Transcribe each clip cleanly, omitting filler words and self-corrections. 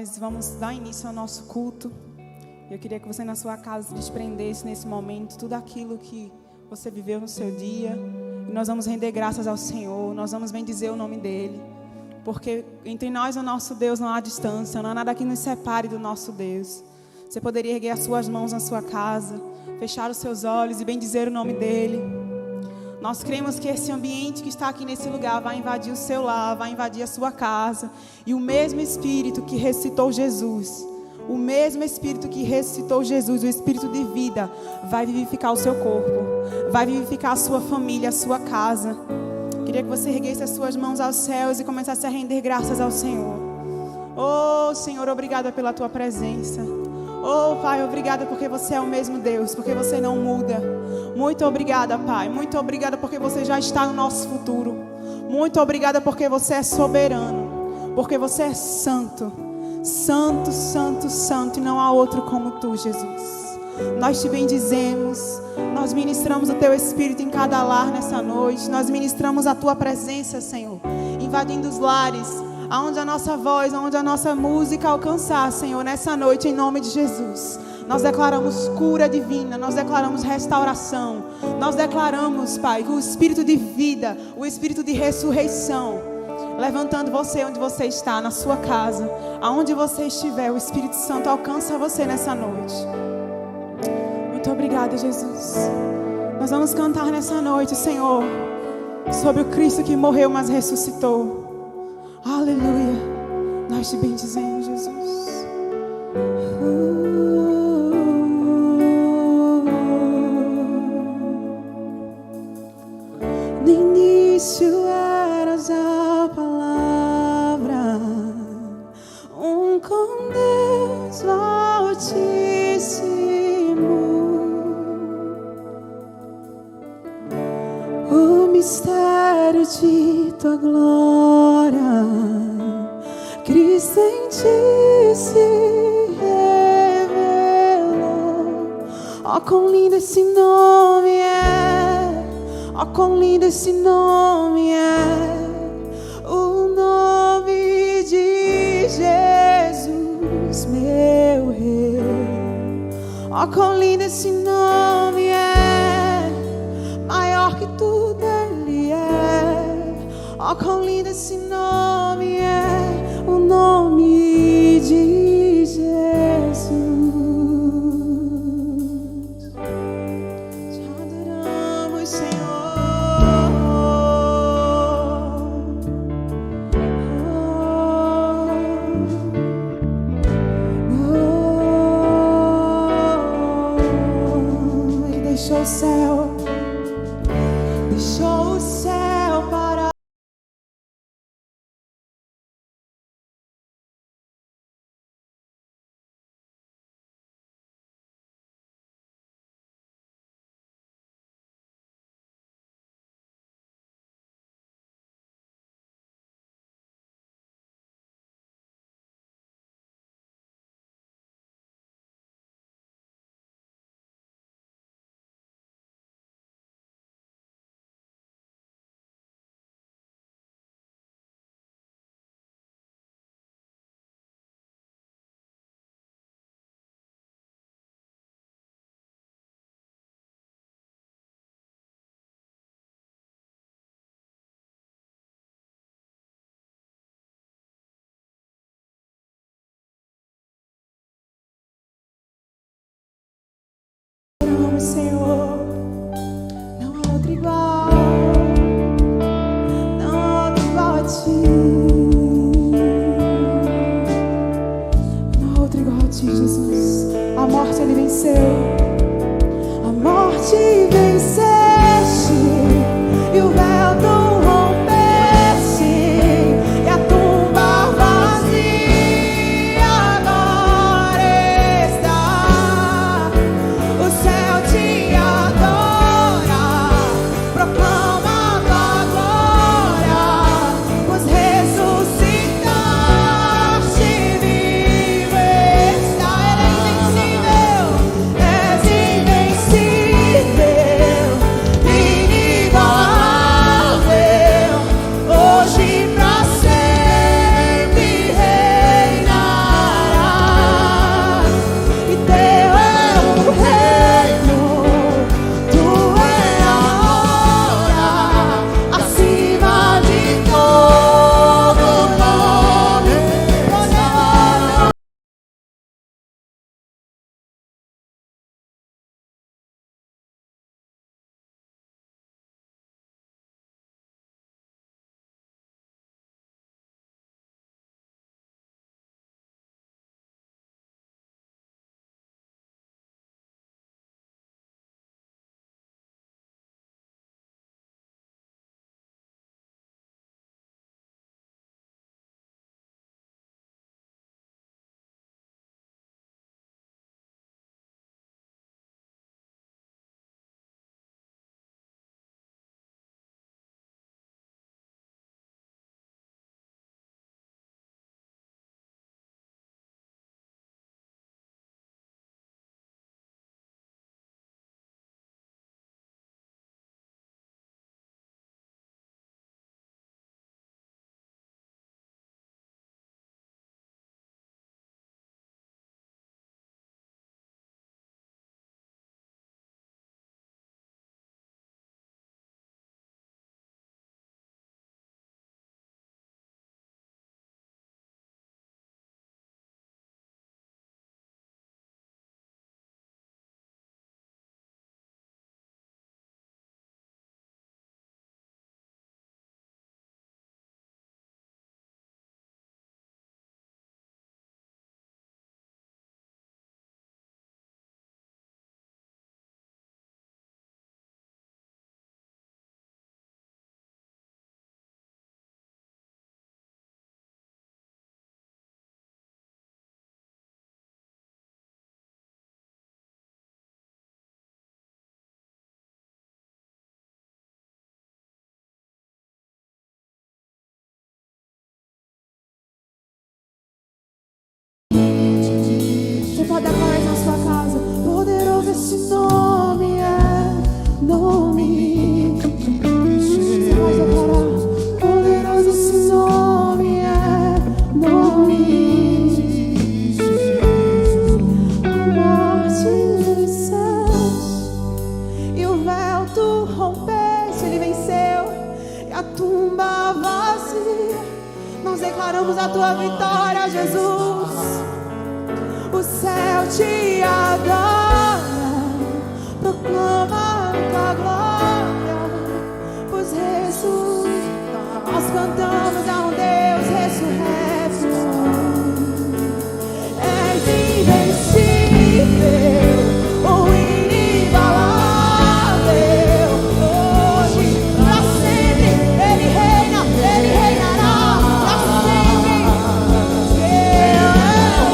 nós vamos dar início ao nosso culto. Eu queria que você na sua casa se desprendesse nesse momento tudo aquilo que você viveu no seu dia. E nós vamos render graças ao Senhor, nós vamos bendizer o nome dEle. Porque entre nós e o nosso Deus não há distância, não há nada que nos separe do nosso Deus. Você poderia erguer as suas mãos na sua casa, fechar os seus olhos e bendizer o nome dEle. Nós cremos que esse ambiente que está aqui nesse lugar vai invadir o seu lar, vai invadir a sua casa. E o mesmo Espírito que ressuscitou Jesus, o mesmo Espírito que ressuscitou Jesus, o Espírito de vida, vai vivificar o seu corpo, vai vivificar a sua família, a sua casa. Queria que você erguesse as suas mãos aos céus e começasse a render graças ao Senhor. Oh, Senhor, obrigada pela Tua presença. Oh, Pai, obrigada porque você é o mesmo Deus, porque você não muda. Muito obrigada, Pai. Muito obrigada porque você já está no nosso futuro. Muito obrigada porque você é soberano, porque você é santo. Santo, santo, santo, e não há outro como Tu, Jesus. Nós Te bendizemos, nós ministramos o Teu Espírito em cada lar nessa noite. Nós ministramos a Tua presença, Senhor, invadindo os lares, aonde a nossa voz, aonde a nossa música alcançar, Senhor, nessa noite, em nome de Jesus. Nós declaramos cura divina, nós declaramos restauração, nós declaramos, Pai, que o Espírito de vida, o Espírito de ressurreição, levantando você onde você está, na sua casa, aonde você estiver, o Espírito Santo alcança você nessa noite. Muito obrigada, Jesus. Nós vamos cantar nessa noite, Senhor, sobre o Cristo que morreu, mas ressuscitou. Aleluia. Nós Te bendizemos, Jesus. No início eras a palavra, com Deus Altíssimo. O mistério de Tua glória, Cristo em Ti se revelou. Oh, quão lindo esse nome é! Oh, quão lindo esse nome é! O nome de Jesus, meu Rei. Oh, quão lindo esse nome é! Maior que tudo Ele é. Oh, quão lindo esse nome é, o nome de Jesus. Te adoramos, Senhor. Ele deixou o céu, deixou o céu para Senhor, não há outro igual, não há outro igual a Ti, não há outro igual a Ti, Jesus. A morte Ele venceu, a morte venceste, e o véu tu rompeste, e a tumba vazia agora está. O céu te tumba vazia. Nós declaramos a tua vitória, Jesus. O céu te adora, proclama a tua glória. Os ressuscitados, nós cantamos a um Deus ressurreto. És invencível, o inigualável. Hoje, pra sempre, Ele reina, Ele reinará pra sempre.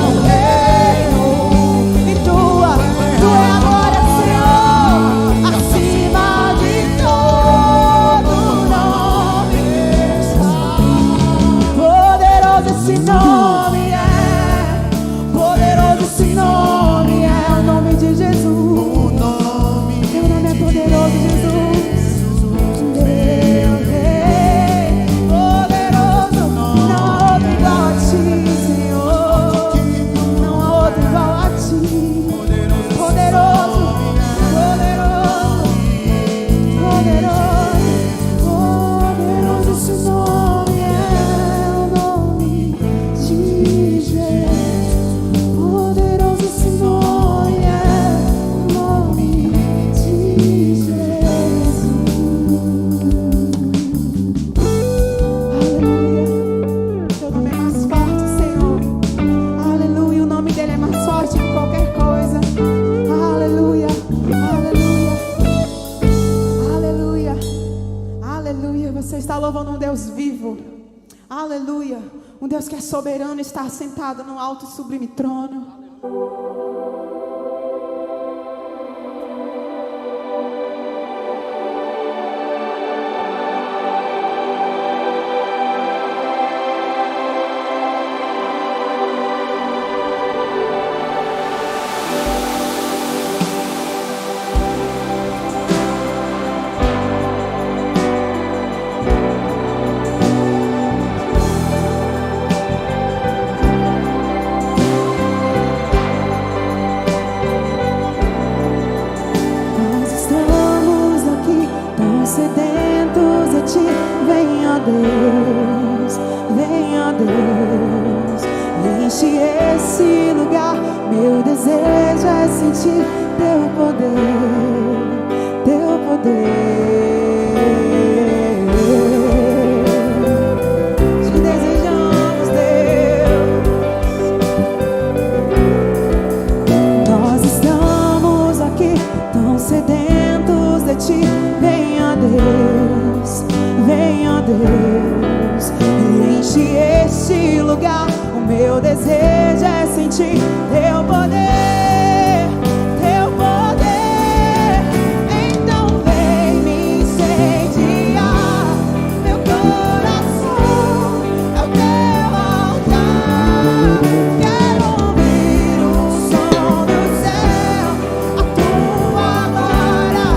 Eu reino, e tua é a glória, Senhor, acima de todo nome. Poderoso esse nome é, poderoso esse nome é, o nome de Jesus. Teu nome é poderoso, Jesus. Meu Rei, poderoso, não há outro igual a ti, Senhor. Não há outro igual a ti. Poderoso, poderoso, poderoso, poderoso esse nome é, o nome de Jesus. Poderoso esse nome é, o nome de Jesus. Aleluia. Teu nome é mais forte, Senhor. Aleluia. O nome dele é mais forte que qualquer coisa. Aleluia. Aleluia. Aleluia. Aleluia. Você está louvando um Deus vivo. Aleluia. Um Deus que é soberano, está sentado no alto e sublime trono. Nós estamos aqui tão sedentos a ti. Venha Deus, venha Deus, enche esse lugar. Meu desejo é sentir teu poder, teu poder. Te desejamos, Deus. Nós estamos aqui tão sedentos de ti. Venha Deus, venha Deus, enche esse lugar. O meu desejo é sentir teu poder, teu poder. Então vem me incendiar. Meu coração é o teu altar. Quero ouvir o som do céu, a tua glória.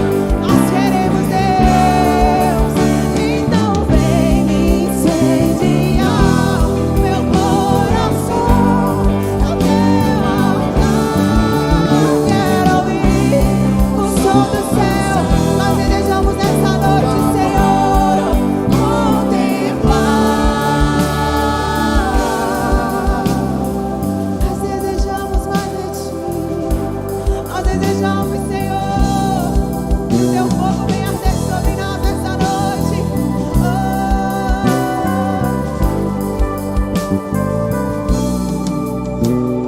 Nós queremos Deus. Então vem me incendiar. Meu coração é o teu altar. Quero ouvir o som do céu. Nós desejamos nessa noite, Senhor, contemplar. Nós desejamos mais de ti. Nós desejamos, Senhor, que o teu fogo venha arder sobre nós nessa noite.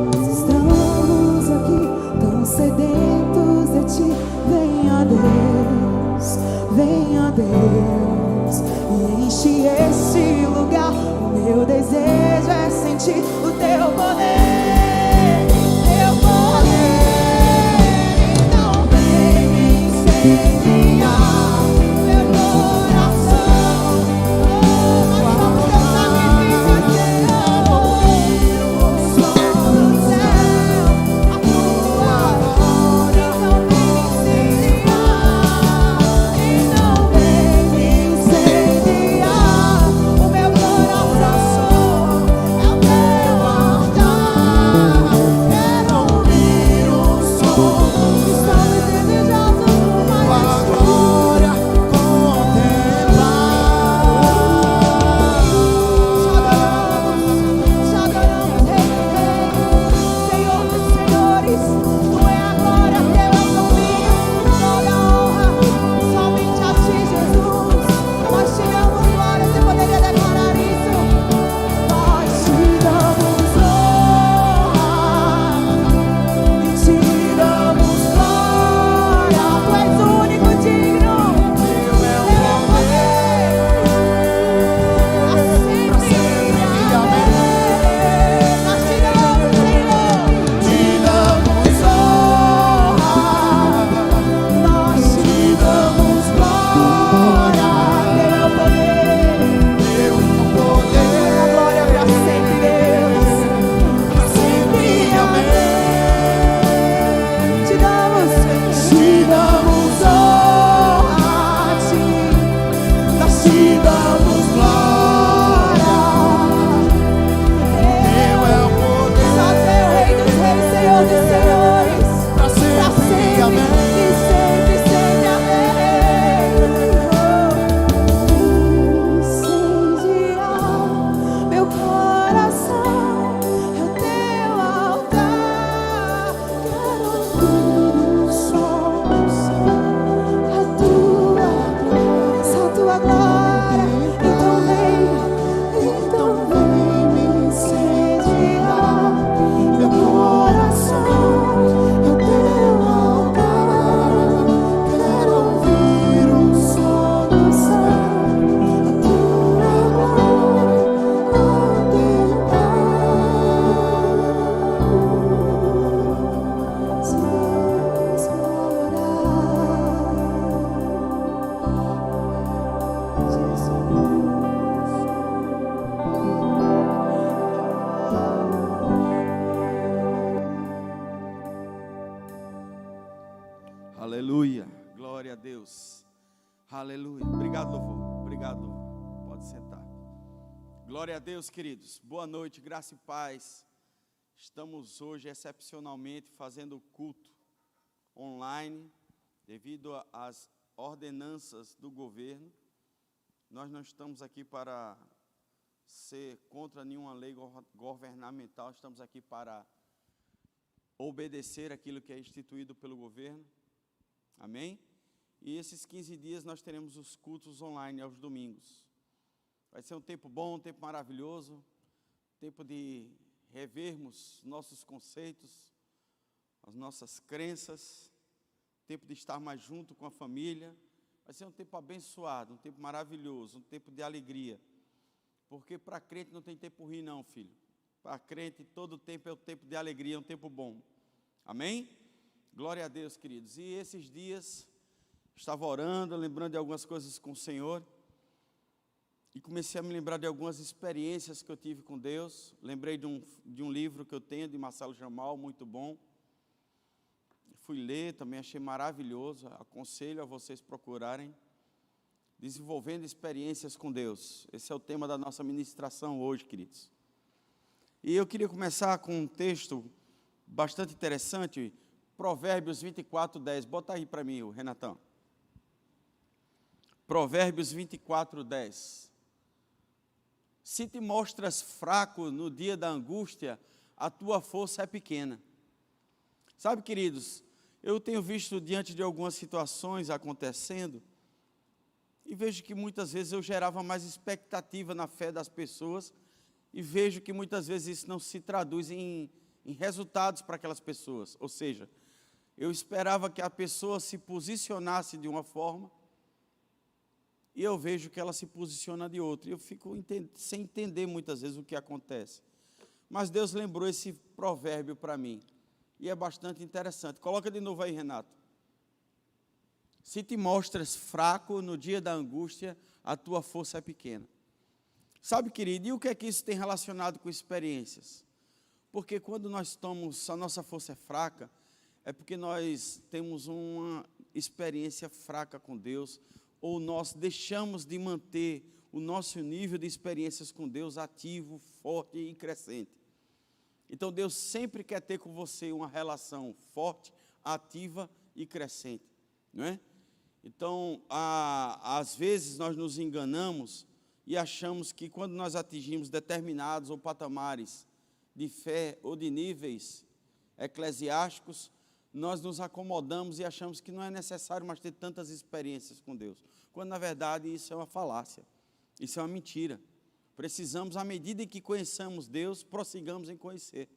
Nós estamos aqui tão sedentos de ti. Venha Deus, venha Deus, e enche esse lugar. O meu desejo é sentir o teu poder, teu poder. Então vem me incendiar. Meu coração, nós somos teu sacrifício, Senhor. O som do céu, a tua glória. Então vem me incendiar. Então vem me incendiar. O meu coração é o teu altar. Quero ouvir o som. Estamos desejosos mais Glória a Deus. Aleluia. Obrigado, louvor. Obrigado, louvor. Pode sentar. Glória a Deus, queridos. Boa noite, graça e paz. Estamos hoje excepcionalmente fazendo o culto online, devido às ordenanças do governo. Nós não estamos aqui para ser contra nenhuma lei governamental, estamos aqui para obedecer aquilo que é instituído pelo governo. Amém? E esses 15 dias nós teremos os cultos online aos domingos. Vai ser um tempo bom, um tempo maravilhoso, tempo de revermos nossos conceitos, as nossas crenças, tempo de estar mais junto com a família. Vai ser um tempo abençoado, um tempo maravilhoso, um tempo de alegria. Porque para crente não tem tempo ruim não, filho. Para crente todo tempo é o tempo de alegria, é um tempo bom. Amém? Glória a Deus, queridos. E esses dias, estava orando, lembrando de algumas coisas com o Senhor. E comecei a me lembrar de algumas experiências que eu tive com Deus. Lembrei de um livro que eu tenho, de Marcelo Jamal, muito bom. Fui ler, também achei maravilhoso. Aconselho a vocês procurarem. Desenvolvendo experiências com Deus. Esse é o tema da nossa ministração hoje, queridos. E eu queria começar com um texto bastante interessante, Provérbios 24, 10. Bota aí para mim, Renatão. Provérbios 24, 10. Se te mostras fraco no dia da angústia, a tua força é pequena. Sabe, queridos, eu tenho visto diante de algumas situações acontecendo, e vejo que muitas vezes eu gerava mais expectativa na fé das pessoas, e vejo que muitas vezes isso não se traduz em resultados para aquelas pessoas. Ou seja, eu esperava que a pessoa se posicionasse de uma forma, e eu vejo que ela se posiciona de outra. E eu fico sem entender muitas vezes o que acontece. Mas Deus lembrou esse provérbio para mim. E é bastante interessante. Coloca de novo aí, Renato. Se te mostras fraco no dia da angústia, a tua força é pequena. Sabe, querido, e o que é que isso tem relacionado com experiências? Porque quando nós estamos, a nossa força é fraca, é porque nós temos uma experiência fraca com Deus, ou nós deixamos de manter o nosso nível de experiências com Deus ativo, forte e crescente. Então Deus sempre quer ter com você uma relação forte, ativa e crescente, não é? Então, às vezes nós nos enganamos e achamos que quando nós atingimos determinados ou patamares de fé ou de níveis eclesiásticos, nós nos acomodamos e achamos que não é necessário mais ter tantas experiências com Deus, quando na verdade isso é uma falácia, isso é uma mentira. Precisamos, à medida em que conheçamos Deus, prossigamos em conhecer.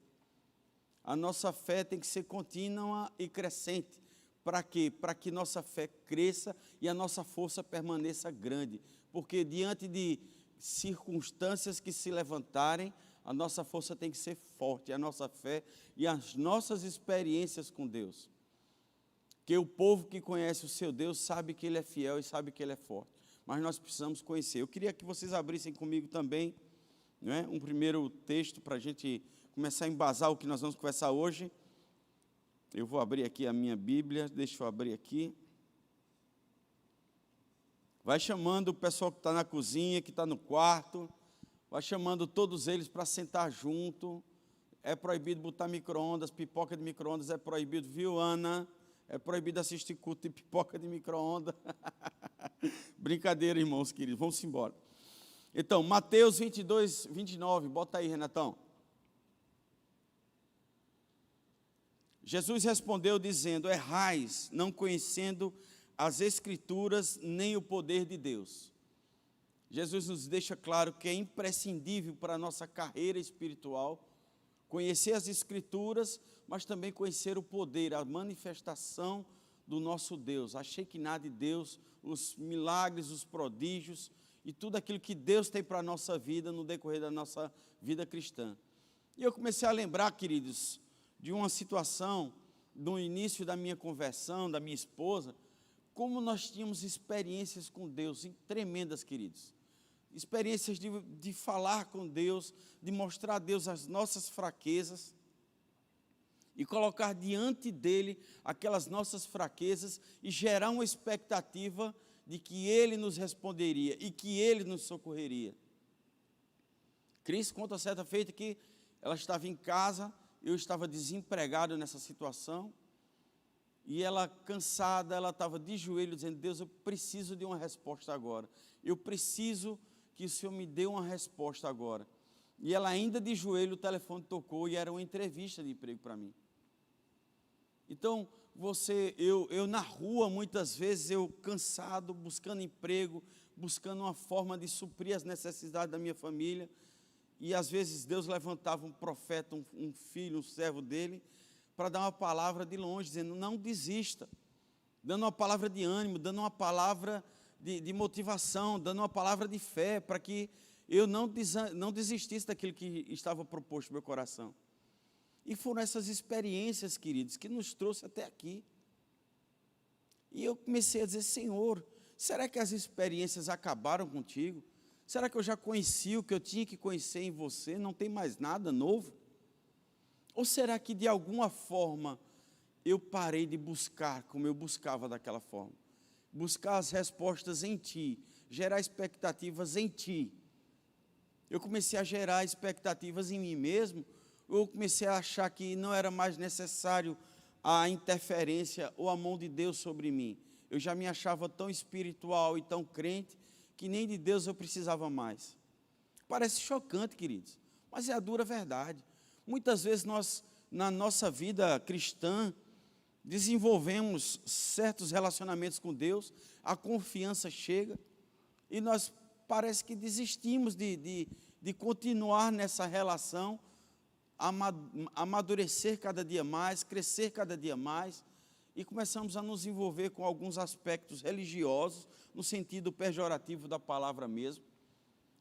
A nossa fé tem que ser contínua e crescente. Para quê? Para que nossa fé cresça e a nossa força permaneça grande. Porque diante de circunstâncias que se levantarem, a nossa força tem que ser forte, a nossa fé e as nossas experiências com Deus. Porque o povo que conhece o seu Deus sabe que Ele é fiel e sabe que Ele é forte. Mas nós precisamos conhecer. Eu queria que vocês abrissem comigo também, não é? Um primeiro texto para a gente começar a embasar o que nós vamos conversar hoje. Eu vou abrir aqui a minha Bíblia, deixa eu abrir aqui. Vai chamando o pessoal que está na cozinha, que está no quarto, vai chamando todos eles para sentar junto. É proibido botar micro-ondas, pipoca de micro-ondas é proibido, viu, Ana? É proibido assistir culto de pipoca de micro-ondas. Brincadeira, irmãos queridos, vamos embora. Então, Mateus 22, 29, bota aí, Renatão. Jesus respondeu dizendo, errais, não conhecendo as Escrituras nem o poder de Deus. Jesus nos deixa claro que é imprescindível para a nossa carreira espiritual conhecer as Escrituras, mas também conhecer o poder, a manifestação do nosso Deus, a Shekinah de Deus, os milagres, os prodígios e tudo aquilo que Deus tem para a nossa vida no decorrer da nossa vida cristã. E eu comecei a lembrar, queridos, de uma situação no início da minha conversão, da minha esposa, como nós tínhamos experiências com Deus tremendas, queridos. Experiências de falar com Deus, de mostrar a Deus as nossas fraquezas. e colocar diante dele aquelas nossas fraquezas e gerar uma expectativa de que ele nos responderia e que ele nos socorreria. Cris conta certa feita que ela estava em casa, eu estava desempregado nessa situação, e ela, cansada, ela estava de joelho dizendo: Deus, eu preciso de uma resposta agora. Eu preciso que o Senhor me dê uma resposta agora. E ela ainda de joelho, o telefone tocou e era uma entrevista de emprego para mim. Então, eu na rua, muitas vezes, eu cansado, buscando emprego, buscando uma forma de suprir as necessidades da minha família. E às vezes Deus levantava um profeta, um filho, um servo dele, para dar uma palavra de longe, dizendo: não desista, dando uma palavra de ânimo, dando uma palavra de motivação, dando uma palavra de fé, para que eu não desistisse daquilo que estava proposto no meu coração. E foram essas experiências, queridos, que nos trouxe até aqui. E eu comecei a dizer: Senhor, será que as experiências acabaram contigo? Será que eu já conheci o que eu tinha que conhecer em você? Não tem mais nada novo? Ou será que de alguma forma eu parei de buscar como eu buscava daquela forma? Buscar as respostas em Ti, gerar expectativas em Ti. Eu comecei a gerar expectativas em mim mesmo, eu comecei a achar que não era mais necessário a interferência ou a mão de Deus sobre mim. Eu já me achava tão espiritual e tão crente que nem de Deus eu precisava mais. Parece chocante, queridos, mas é a dura verdade. Muitas vezes nós, na nossa vida cristã, desenvolvemos certos relacionamentos com Deus, a confiança chega e nós parece que desistimos de continuar nessa relação, amadurecer cada dia mais, crescer cada dia mais, e começamos a nos envolver com alguns aspectos religiosos, no sentido pejorativo da palavra mesmo,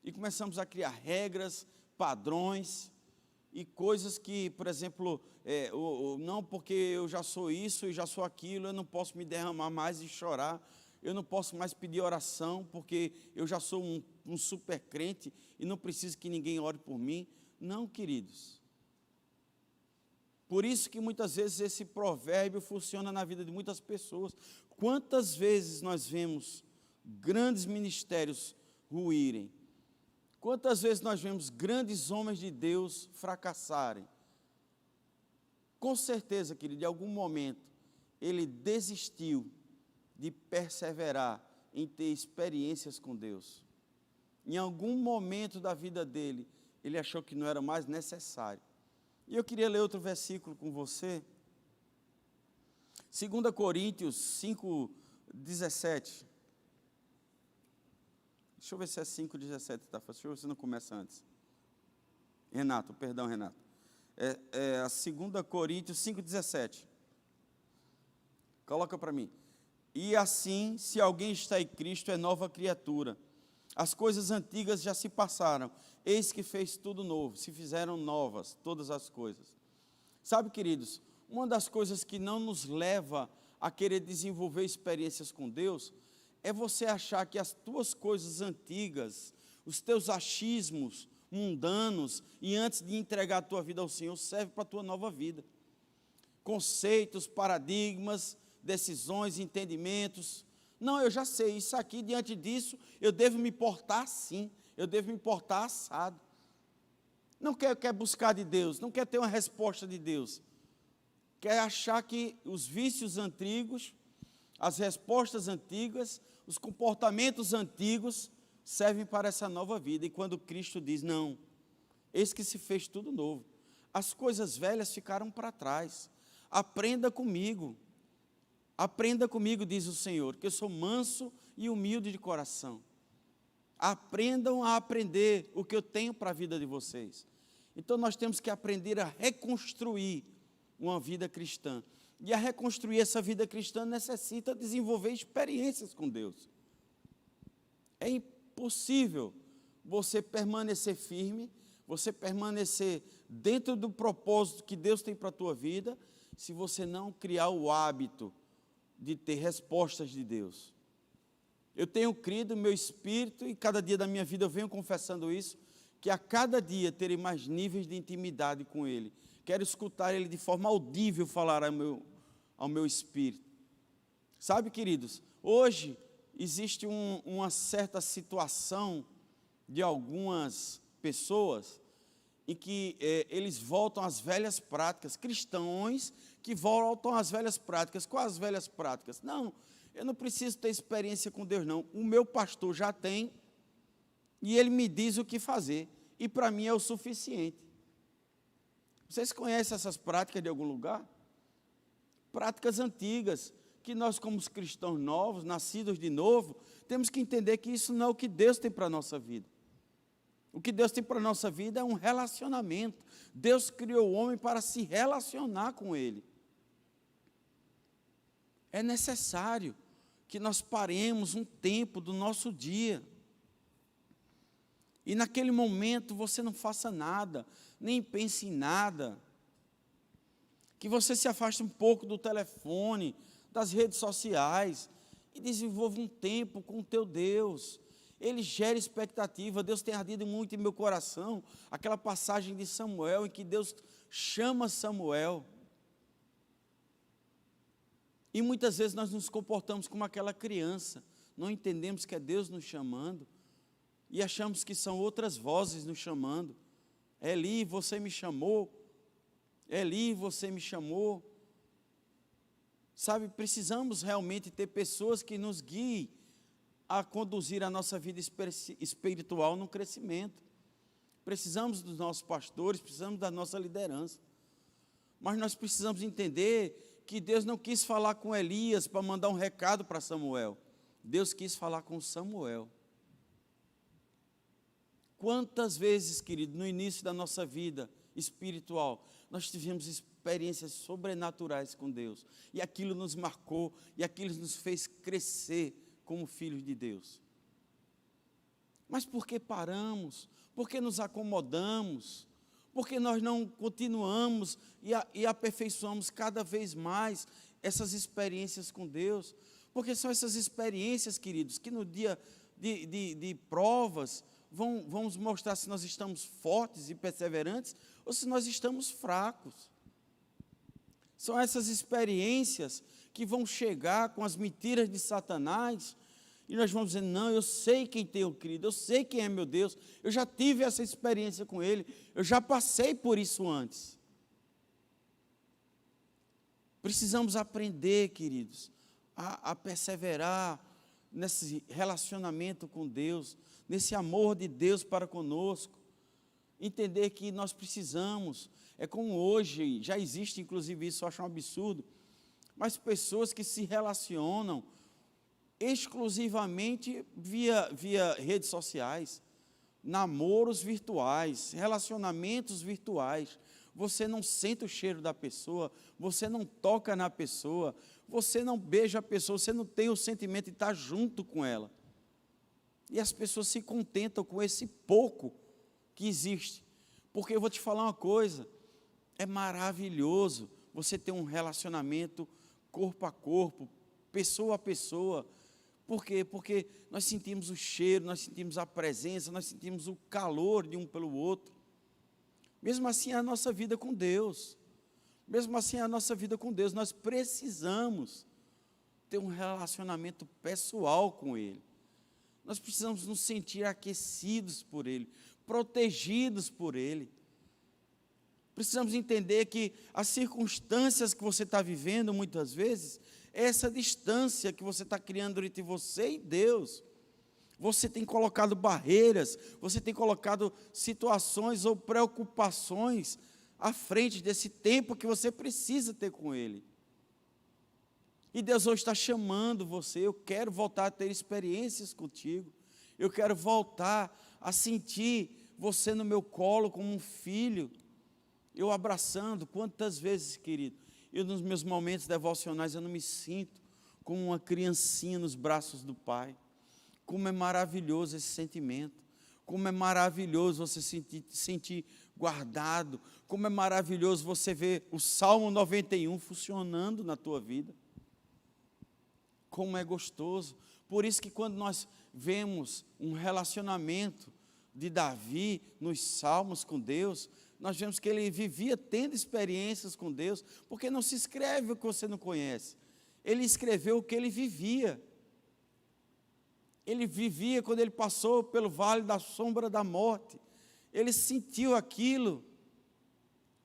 e começamos a criar regras, padrões, e coisas que, por exemplo, não porque eu já sou isso e já sou aquilo, eu não posso me derramar mais e chorar, eu não posso mais pedir oração, porque eu já sou um super crente e não preciso que ninguém ore por mim. Não, queridos. Por isso que muitas vezes esse provérbio funciona na vida de muitas pessoas. Quantas vezes nós vemos grandes ministérios ruírem? Quantas vezes nós vemos grandes homens de Deus fracassarem? Com certeza, querido, em algum momento, ele desistiu de perseverar em ter experiências com Deus. Em algum momento da vida dele, ele achou que não era mais necessário. E eu queria ler outro versículo com você. 2 Coríntios 5:17. Deixa eu ver se é 5:17, tá? Deixa eu ver se não começa antes. Renato. É 2 Coríntios 5:17. Coloca para mim. E assim, se alguém está em Cristo, é nova criatura. As coisas antigas já se passaram, eis que fez tudo novo, se fizeram novas todas as coisas. Sabe, queridos, uma das coisas que não nos leva a querer desenvolver experiências com Deus é você achar que as tuas coisas antigas, os teus achismos mundanos, e antes de entregar a tua vida ao Senhor, serve para a tua nova vida. Conceitos, paradigmas, decisões, entendimentos. Não, eu já sei, isso aqui, diante disso, eu devo me portar assim, eu devo me portar assado. Não quer buscar de Deus, não quer ter uma resposta de Deus. Quer achar que os vícios antigos, as respostas antigas, os comportamentos antigos servem para essa nova vida. E quando Cristo diz: não, eis que se fez tudo novo, as coisas velhas ficaram para trás, aprenda comigo, diz o Senhor, que eu sou manso e humilde de coração. Aprendam a aprender o que eu tenho para a vida de vocês. Então nós temos que aprender a reconstruir uma vida cristã. E a reconstruir essa vida cristã necessita desenvolver experiências com Deus. É impossível você permanecer firme, você permanecer dentro do propósito que Deus tem para a tua vida, se você não criar o hábito de ter respostas de Deus. Eu tenho crido no meu espírito, e cada dia da minha vida eu venho confessando isso, que a cada dia terei mais níveis de intimidade com Ele, Quero escutar Ele de forma audível falar ao meu espírito. Sabe, queridos, hoje existe uma certa situação de algumas pessoas em que eles voltam às velhas práticas, cristãos que voltam às velhas práticas. Quais as velhas práticas? Não, eu não preciso ter experiência com Deus, não. O meu pastor já tem, e ele me diz o que fazer, e para mim é o suficiente. Vocês conhecem essas práticas de algum lugar? Práticas antigas, que nós como os cristãos novos, nascidos de novo, temos que entender que isso não é o que Deus tem para a nossa vida. O que Deus tem para a nossa vida é um relacionamento. Deus criou o homem para se relacionar com Ele. É necessário que nós paremos um tempo do nosso dia. E naquele momento você não faça nada, nem pense em nada. Que você se afaste um pouco do telefone, das redes sociais, e desenvolva um tempo com o teu Deus. Ele gera expectativa. Deus tem ardido muito em meu coração aquela passagem de Samuel, em que Deus chama Samuel. E muitas vezes nós nos comportamos como aquela criança, não entendemos que é Deus nos chamando, e achamos que são outras vozes nos chamando. Eli, você me chamou. Eli, você me chamou. Sabe, precisamos realmente ter pessoas que nos guiem a conduzir a nossa vida espiritual no crescimento. Precisamos dos nossos pastores, precisamos da nossa liderança. Mas nós precisamos entender que Deus não quis falar com Elias para mandar um recado para Samuel. Deus quis falar com Samuel. Quantas vezes, querido, no início da nossa vida espiritual, nós tivemos experiências sobrenaturais com Deus, e aquilo nos marcou, e aquilo nos fez crescer como filhos de Deus. Mas por que paramos? Por que nos acomodamos? Por que nós não continuamos e aperfeiçoamos cada vez mais essas experiências com Deus? Porque são essas experiências, queridos, que no dia de provas vão nos mostrar se nós estamos fortes e perseverantes ou se nós estamos fracos. São essas experiências que vão chegar com as mentiras de Satanás, e nós vamos dizer, não, eu sei quem tenho crido, eu sei quem é meu Deus, eu já tive essa experiência com Ele, eu já passei por isso antes. Precisamos aprender, queridos, a perseverar nesse relacionamento com Deus, nesse amor de Deus para conosco, entender que nós precisamos, é como hoje, já existe inclusive isso, eu acho um absurdo, mas pessoas que se relacionam exclusivamente via redes sociais, namoros virtuais, relacionamentos virtuais. Você não sente o cheiro da pessoa, você não toca na pessoa, você não beija a pessoa, você não tem o sentimento de estar junto com ela. E as pessoas se contentam com esse pouco que existe. Porque eu vou te falar uma coisa, é maravilhoso você ter um relacionamento corpo a corpo, pessoa a pessoa. Por quê? Porque nós sentimos o cheiro, nós sentimos a presença, nós sentimos o calor de um pelo outro. Mesmo assim é a nossa vida com Deus. Mesmo assim é a nossa vida com Deus. Nós precisamos ter um relacionamento pessoal com Ele. Nós precisamos nos sentir aquecidos por Ele, protegidos por Ele. Precisamos entender que as circunstâncias que você está vivendo, muitas vezes, é essa distância que você está criando entre você e Deus. Você tem colocado barreiras, você tem colocado situações ou preocupações à frente desse tempo que você precisa ter com Ele. E Deus hoje está chamando você, eu quero voltar a ter experiências contigo, eu quero voltar a sentir você no meu colo como um filho, eu abraçando. Quantas vezes, querido, eu nos meus momentos devocionais eu não me sinto como uma criancinha nos braços do Pai. Como é maravilhoso esse sentimento, como é maravilhoso você sentir guardado, como é maravilhoso você ver o Salmo 91 funcionando na tua vida, como é gostoso. Por isso que quando nós vemos um relacionamento de Davi nos Salmos com Deus, nós vemos que ele vivia tendo experiências com Deus, porque não se escreve o que você não conhece. Ele escreveu o que ele vivia. Ele vivia quando ele passou pelo vale da sombra da morte. Ele sentiu aquilo,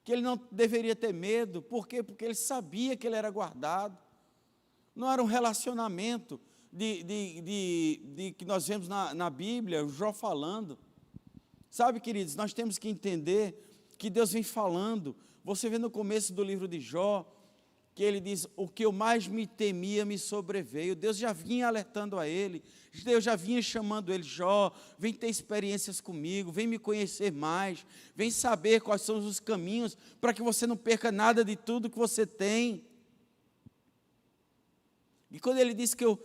que ele não deveria ter medo. Por quê? Porque ele sabia que ele era guardado. Não era um relacionamento que nós vemos na Bíblia, o Jó falando. Sabe, queridos, nós temos que entender que Deus vem falando. Você vê no começo do livro de Jó, que ele diz, o que eu mais me temia me sobreveio. Deus já vinha alertando a ele, Deus já vinha chamando ele, Jó, vem ter experiências comigo, vem me conhecer mais, vem saber quais são os caminhos, para que você não perca nada de tudo que você tem. E quando ele diz que o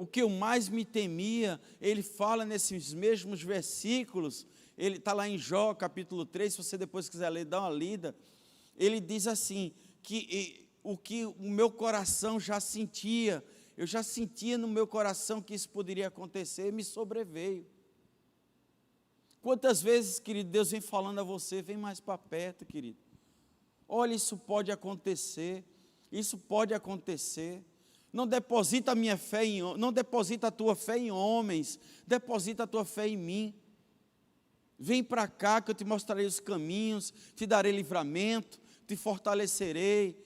que eu mais me temia, ele fala nesses mesmos versículos, ele está lá em Jó, capítulo 3, se você depois quiser ler, dá uma lida, ele diz assim, que o meu coração já sentia, eu já sentia no meu coração que isso poderia acontecer, me sobreveio. Quantas vezes, querido, Deus vem falando a você, vem mais para perto, querido. Olha, isso pode acontecer, isso pode acontecer. Não deposita a minha fé não deposita a tua fé em homens, deposita a tua fé em mim. Vem para cá que eu te mostrarei os caminhos, te darei livramento, te fortalecerei,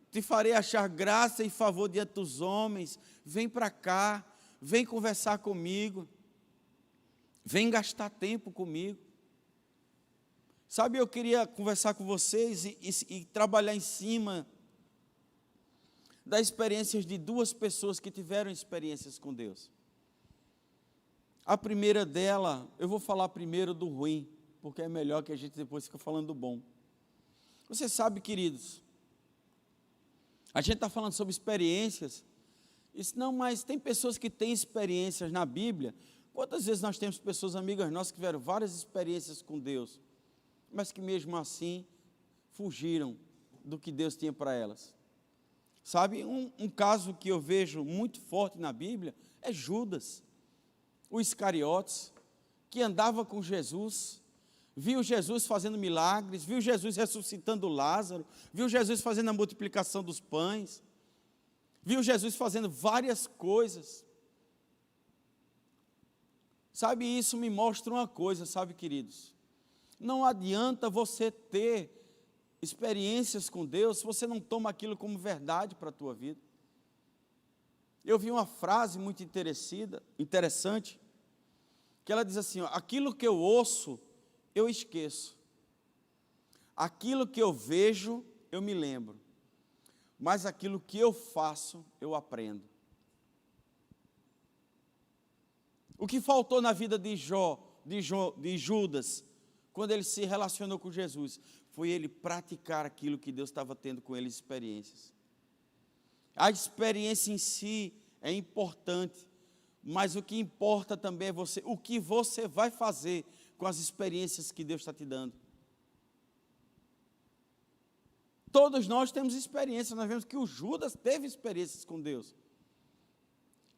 te farei achar graça e favor diante dos homens. Vem para cá, vem conversar comigo, vem gastar tempo comigo. Sabe, eu queria conversar com vocês e trabalhar em cima das experiências de duas pessoas que tiveram experiências com Deus. A primeira dela, eu vou falar primeiro do ruim, porque é melhor que a gente depois fica falando do bom. Você sabe, queridos, a gente está falando sobre experiências, não, mas tem pessoas que têm experiências na Bíblia. Quantas vezes nós temos pessoas, amigas nossas, que tiveram várias experiências com Deus, mas que mesmo assim fugiram do que Deus tinha para elas? Sabe, um caso que eu vejo muito forte na Bíblia é Judas, o Iscariotes, que andava com Jesus, viu Jesus fazendo milagres, viu Jesus ressuscitando Lázaro, viu Jesus fazendo a multiplicação dos pães, viu Jesus fazendo várias coisas. Sabe, isso me mostra uma coisa, sabe, queridos? Não adianta você ter experiências com Deus se você não toma aquilo como verdade para a tua vida. Eu vi uma frase muito interessante, que ela diz assim, ó, aquilo que eu ouço, eu esqueço. Aquilo que eu vejo, eu me lembro. Mas aquilo que eu faço, eu aprendo. O que faltou na vida de Judas, quando ele se relacionou com Jesus, foi ele praticar aquilo que Deus estava tendo com ele, experiências. A experiência em si é importante, mas o que importa também é o que você vai fazer com as experiências que Deus está te dando. Todos nós temos experiências, nós vemos que o Judas teve experiências com Deus.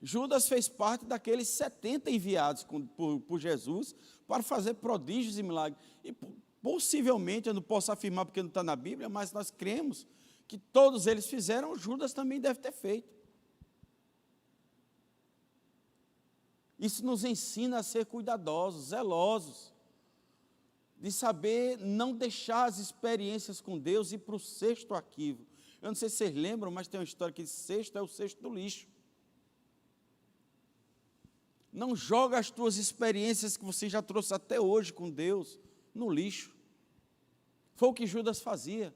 Judas fez parte daqueles 70 enviados por Jesus para fazer prodígios e milagres. E possivelmente, eu não posso afirmar porque não está na Bíblia, mas nós cremos que todos eles fizeram, Judas também deve ter feito. Isso nos ensina a ser cuidadosos, zelosos, de saber não deixar as experiências com Deus ir para o cesto arquivo. Eu não sei se vocês lembram, mas tem uma história que cesto é o cesto do lixo. Não joga as tuas experiências que você já trouxe até hoje com Deus no lixo. Foi o que Judas fazia.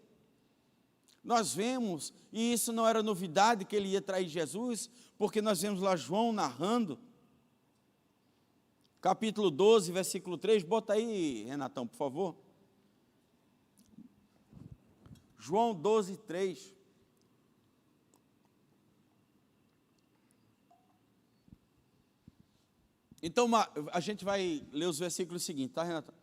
Nós vemos, e isso não era novidade que ele ia trair Jesus, porque nós vemos lá João narrando, capítulo 12, versículo 3, bota aí, Renatão, por favor. João 12, 3. Então, a gente vai ler os versículos seguintes, tá, Renatão?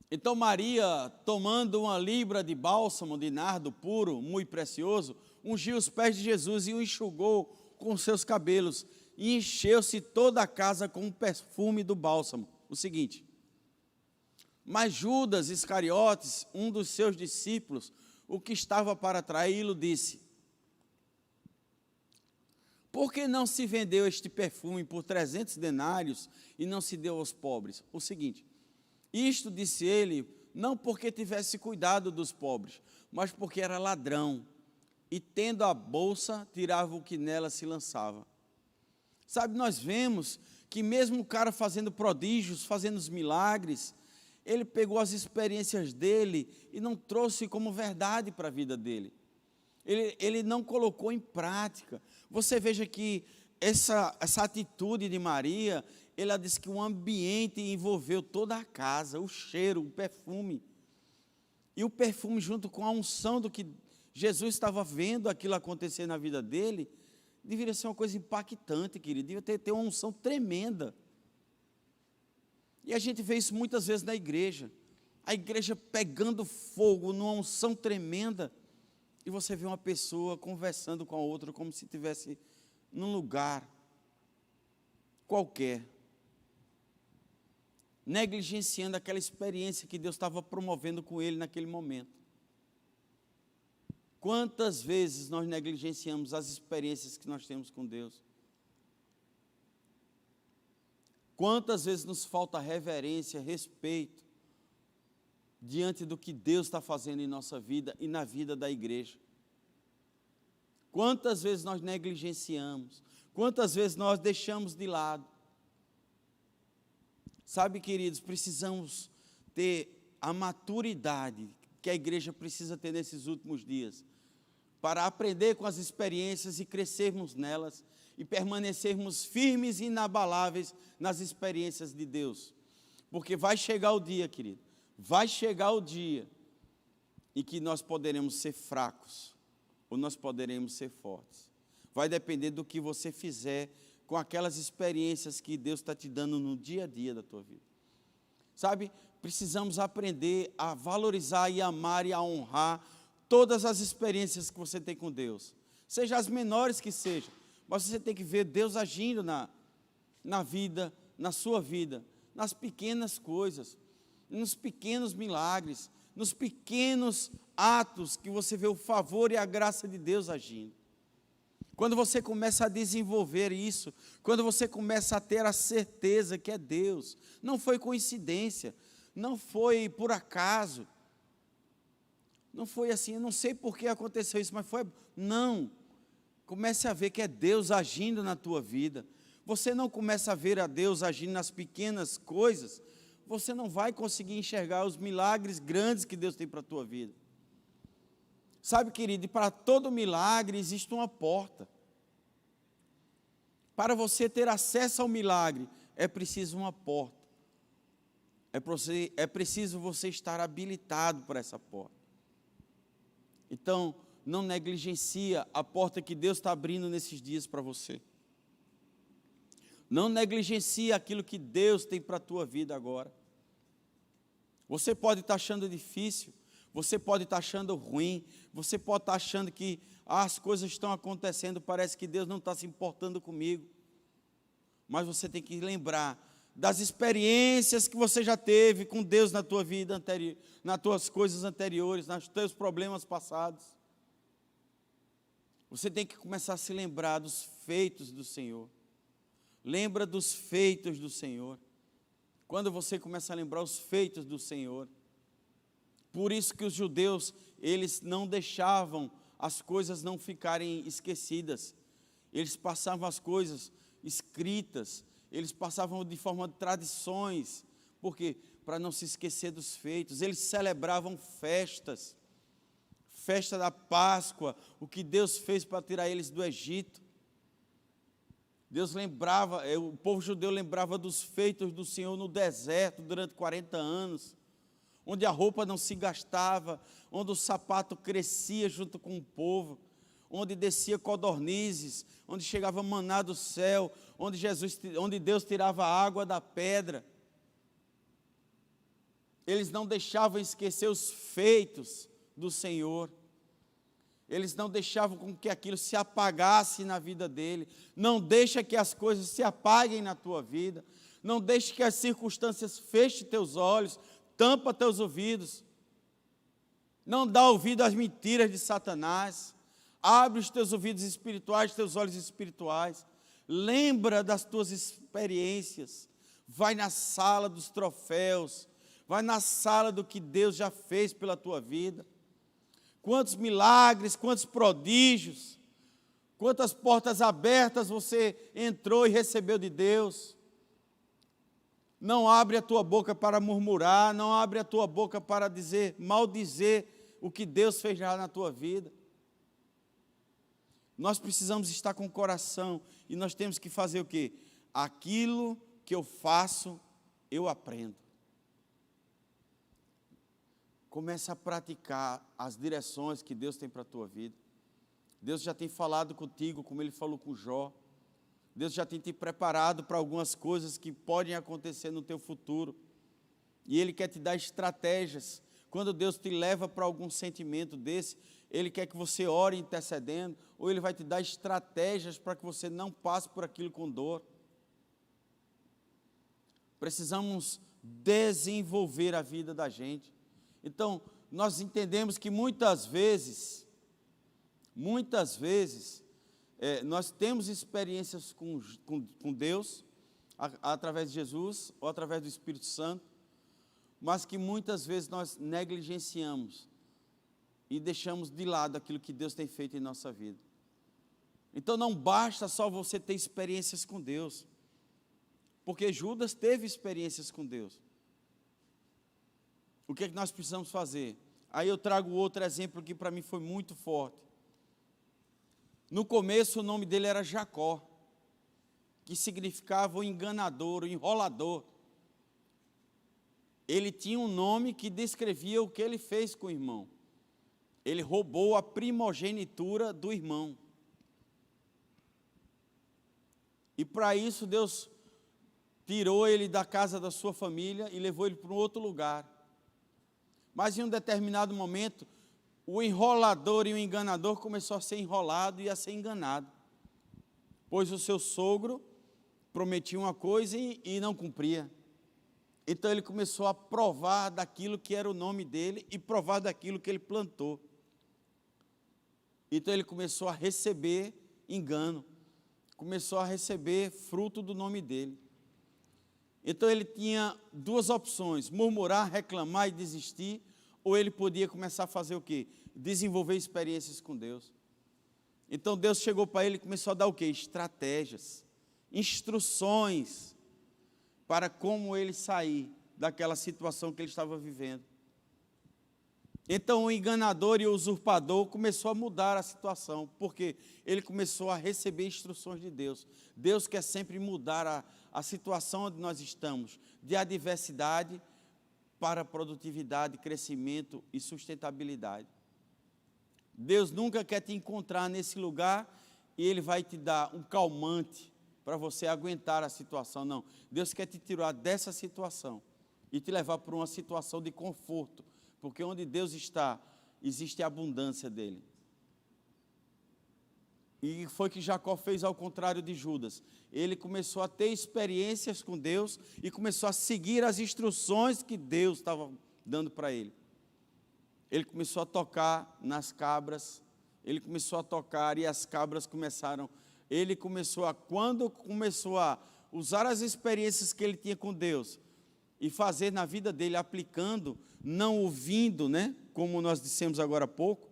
Então Maria, tomando uma libra de bálsamo de nardo puro, muito precioso, ungiu os pés de Jesus e o enxugou com seus cabelos, e encheu-se toda a casa com o perfume do bálsamo. O seguinte, Mas Judas Iscariotes, um dos seus discípulos, o que estava para traí-lo, disse: por que não se vendeu este perfume por 300 denários e não se deu aos pobres? O seguinte, isto disse ele, não porque tivesse cuidado dos pobres, mas porque era ladrão, e tendo a bolsa, tirava o que nela se lançava. Sabe, nós vemos que mesmo o cara fazendo prodígios, fazendo os milagres, ele pegou as experiências dele e não trouxe como verdade para a vida dele. Ele não colocou em prática. Você veja que essa atitude de Maria, ela diz que o ambiente envolveu toda a casa, o cheiro, o perfume. E o perfume junto com a unção do que Jesus estava vendo aquilo acontecer na vida dele, deveria ser uma coisa impactante, querido, deveria ter uma unção tremenda. E a gente vê isso muitas vezes na igreja, a igreja pegando fogo numa unção tremenda, e você vê uma pessoa conversando com a outra como se estivesse num lugar qualquer, negligenciando aquela experiência que Deus estava promovendo com ele naquele momento. Quantas vezes nós negligenciamos as experiências que nós temos com Deus? Quantas vezes nos falta reverência, respeito, diante do que Deus está fazendo em nossa vida e na vida da igreja? Quantas vezes nós negligenciamos? Quantas vezes nós deixamos de lado? Sabe, queridos, precisamos ter a maturidade que a igreja precisa ter nesses últimos dias, para aprender com as experiências e crescermos nelas, e permanecermos firmes e inabaláveis nas experiências de Deus. Porque vai chegar o dia, querido, vai chegar o dia em que nós poderemos ser fracos, ou nós poderemos ser fortes. Vai depender do que você fizer com aquelas experiências que Deus está te dando no dia a dia da tua vida. Sabe, precisamos aprender a valorizar e amar e a honrar todas as experiências que você tem com Deus, seja as menores que sejam, mas você tem que ver Deus agindo na vida, na sua vida, nas pequenas coisas, nos pequenos milagres, nos pequenos atos que você vê o favor e a graça de Deus agindo. Quando você começa a desenvolver isso, quando você começa a ter a certeza que é Deus, não foi coincidência, não foi por acaso, não foi assim, eu não sei por que aconteceu isso, mas foi, não. Comece a ver que é Deus agindo na tua vida. Você não começa a ver a Deus agindo nas pequenas coisas, você não vai conseguir enxergar os milagres grandes que Deus tem para a tua vida. Sabe, querido, e para todo milagre existe uma porta. Para você ter acesso ao milagre, é preciso uma porta. É preciso você estar habilitado para essa porta. Então, não negligencia a porta que Deus está abrindo nesses dias para você. Não negligencia aquilo que Deus tem para a tua vida agora. Você pode estar achando difícil, você pode estar achando ruim, você pode estar achando que as coisas estão acontecendo, parece que Deus não está se importando comigo. Mas você tem que lembrar das experiências que você já teve com Deus na tua vida anterior, nas tuas coisas anteriores, nos teus problemas passados. Você tem que começar a se lembrar dos feitos do Senhor. Lembra dos feitos do Senhor. Quando você começa a lembrar os feitos do Senhor. Por isso que os judeus, eles não deixavam as coisas não ficarem esquecidas. Eles passavam as coisas escritas, eles passavam de forma de tradições. Por quê? Para não se esquecer dos feitos. Eles celebravam festas. Festa da Páscoa, o que Deus fez para tirar eles do Egito. Deus lembrava, o povo judeu lembrava dos feitos do Senhor no deserto durante 40 anos, onde a roupa não se gastava, onde o sapato crescia junto com o povo, onde descia codornizes, onde chegava maná do céu, onde Deus tirava a água da pedra. Eles não deixavam esquecer os feitos do Senhor. Eles não deixavam com que aquilo se apagasse na vida dele. Não deixa que as coisas se apaguem na tua vida. Não deixe que as circunstâncias fechem teus olhos, tampa teus ouvidos, não dá ouvido às mentiras de Satanás, abre os teus ouvidos espirituais, teus olhos espirituais, lembra das tuas experiências, vai na sala dos troféus, vai na sala do que Deus já fez pela tua vida. Quantos milagres, quantos prodígios, quantas portas abertas você entrou e recebeu de Deus. Não abre a tua boca para murmurar, não abre a tua boca para maldizer o que Deus fez já na tua vida. Nós precisamos estar com o coração e nós temos que fazer o quê? Aquilo que eu faço, eu aprendo. Comece a praticar as direções que Deus tem para a tua vida. Deus já tem falado contigo, como Ele falou com Jó. Deus já tem te preparado para algumas coisas que podem acontecer no teu futuro. E Ele quer te dar estratégias. Quando Deus te leva para algum sentimento desse, Ele quer que você ore intercedendo, ou Ele vai te dar estratégias para que você não passe por aquilo com dor. Precisamos desenvolver a vida da gente. Então, nós entendemos que muitas vezes, nós temos experiências com Deus, através de Jesus, ou através do Espírito Santo, mas que muitas vezes nós negligenciamos e deixamos de lado aquilo que Deus tem feito em nossa vida. Então, não basta só você ter experiências com Deus, porque Judas teve experiências com Deus. O que é que nós precisamos fazer? Aí eu trago outro exemplo que para mim foi muito forte. No começo o nome dele era Jacó, que significava o enganador, o enrolador. Ele tinha um nome que descrevia o que ele fez com o irmão. Ele roubou a primogenitura do irmão. E para isso Deus tirou ele da casa da sua família e levou ele para um outro lugar. Mas em um determinado momento, o enrolador e o enganador começou a ser enrolado e a ser enganado. Pois o seu sogro prometia uma coisa e não cumpria. Então ele começou a provar daquilo que era o nome dele e provar daquilo que ele plantou. Então ele começou a receber engano, começou a receber fruto do nome dele. Então ele tinha duas opções: murmurar, reclamar e desistir, ou ele podia começar a fazer o quê? Desenvolver experiências com Deus. Então Deus chegou para ele e começou a dar o quê? Estratégias, instruções para como ele sair daquela situação que ele estava vivendo. Então o enganador e o usurpador começou a mudar a situação, porque ele começou a receber instruções de Deus. Deus quer sempre mudar a situação onde nós estamos, de adversidade para produtividade, crescimento e sustentabilidade. Deus nunca quer te encontrar nesse lugar e Ele vai te dar um calmante para você aguentar a situação. Não, Deus quer te tirar dessa situação e te levar para uma situação de conforto, porque onde Deus está, existe a abundância dEle. E foi que Jacó fez ao contrário de Judas. Ele começou a ter experiências com Deus e começou a seguir as instruções que Deus estava dando para ele. Ele começou a tocar nas cabras, ele começou a tocar e as cabras começaram. Quando começou a usar as experiências que ele tinha com Deus e fazer na vida dele, aplicando, não ouvindo, né, como nós dissemos agora há pouco,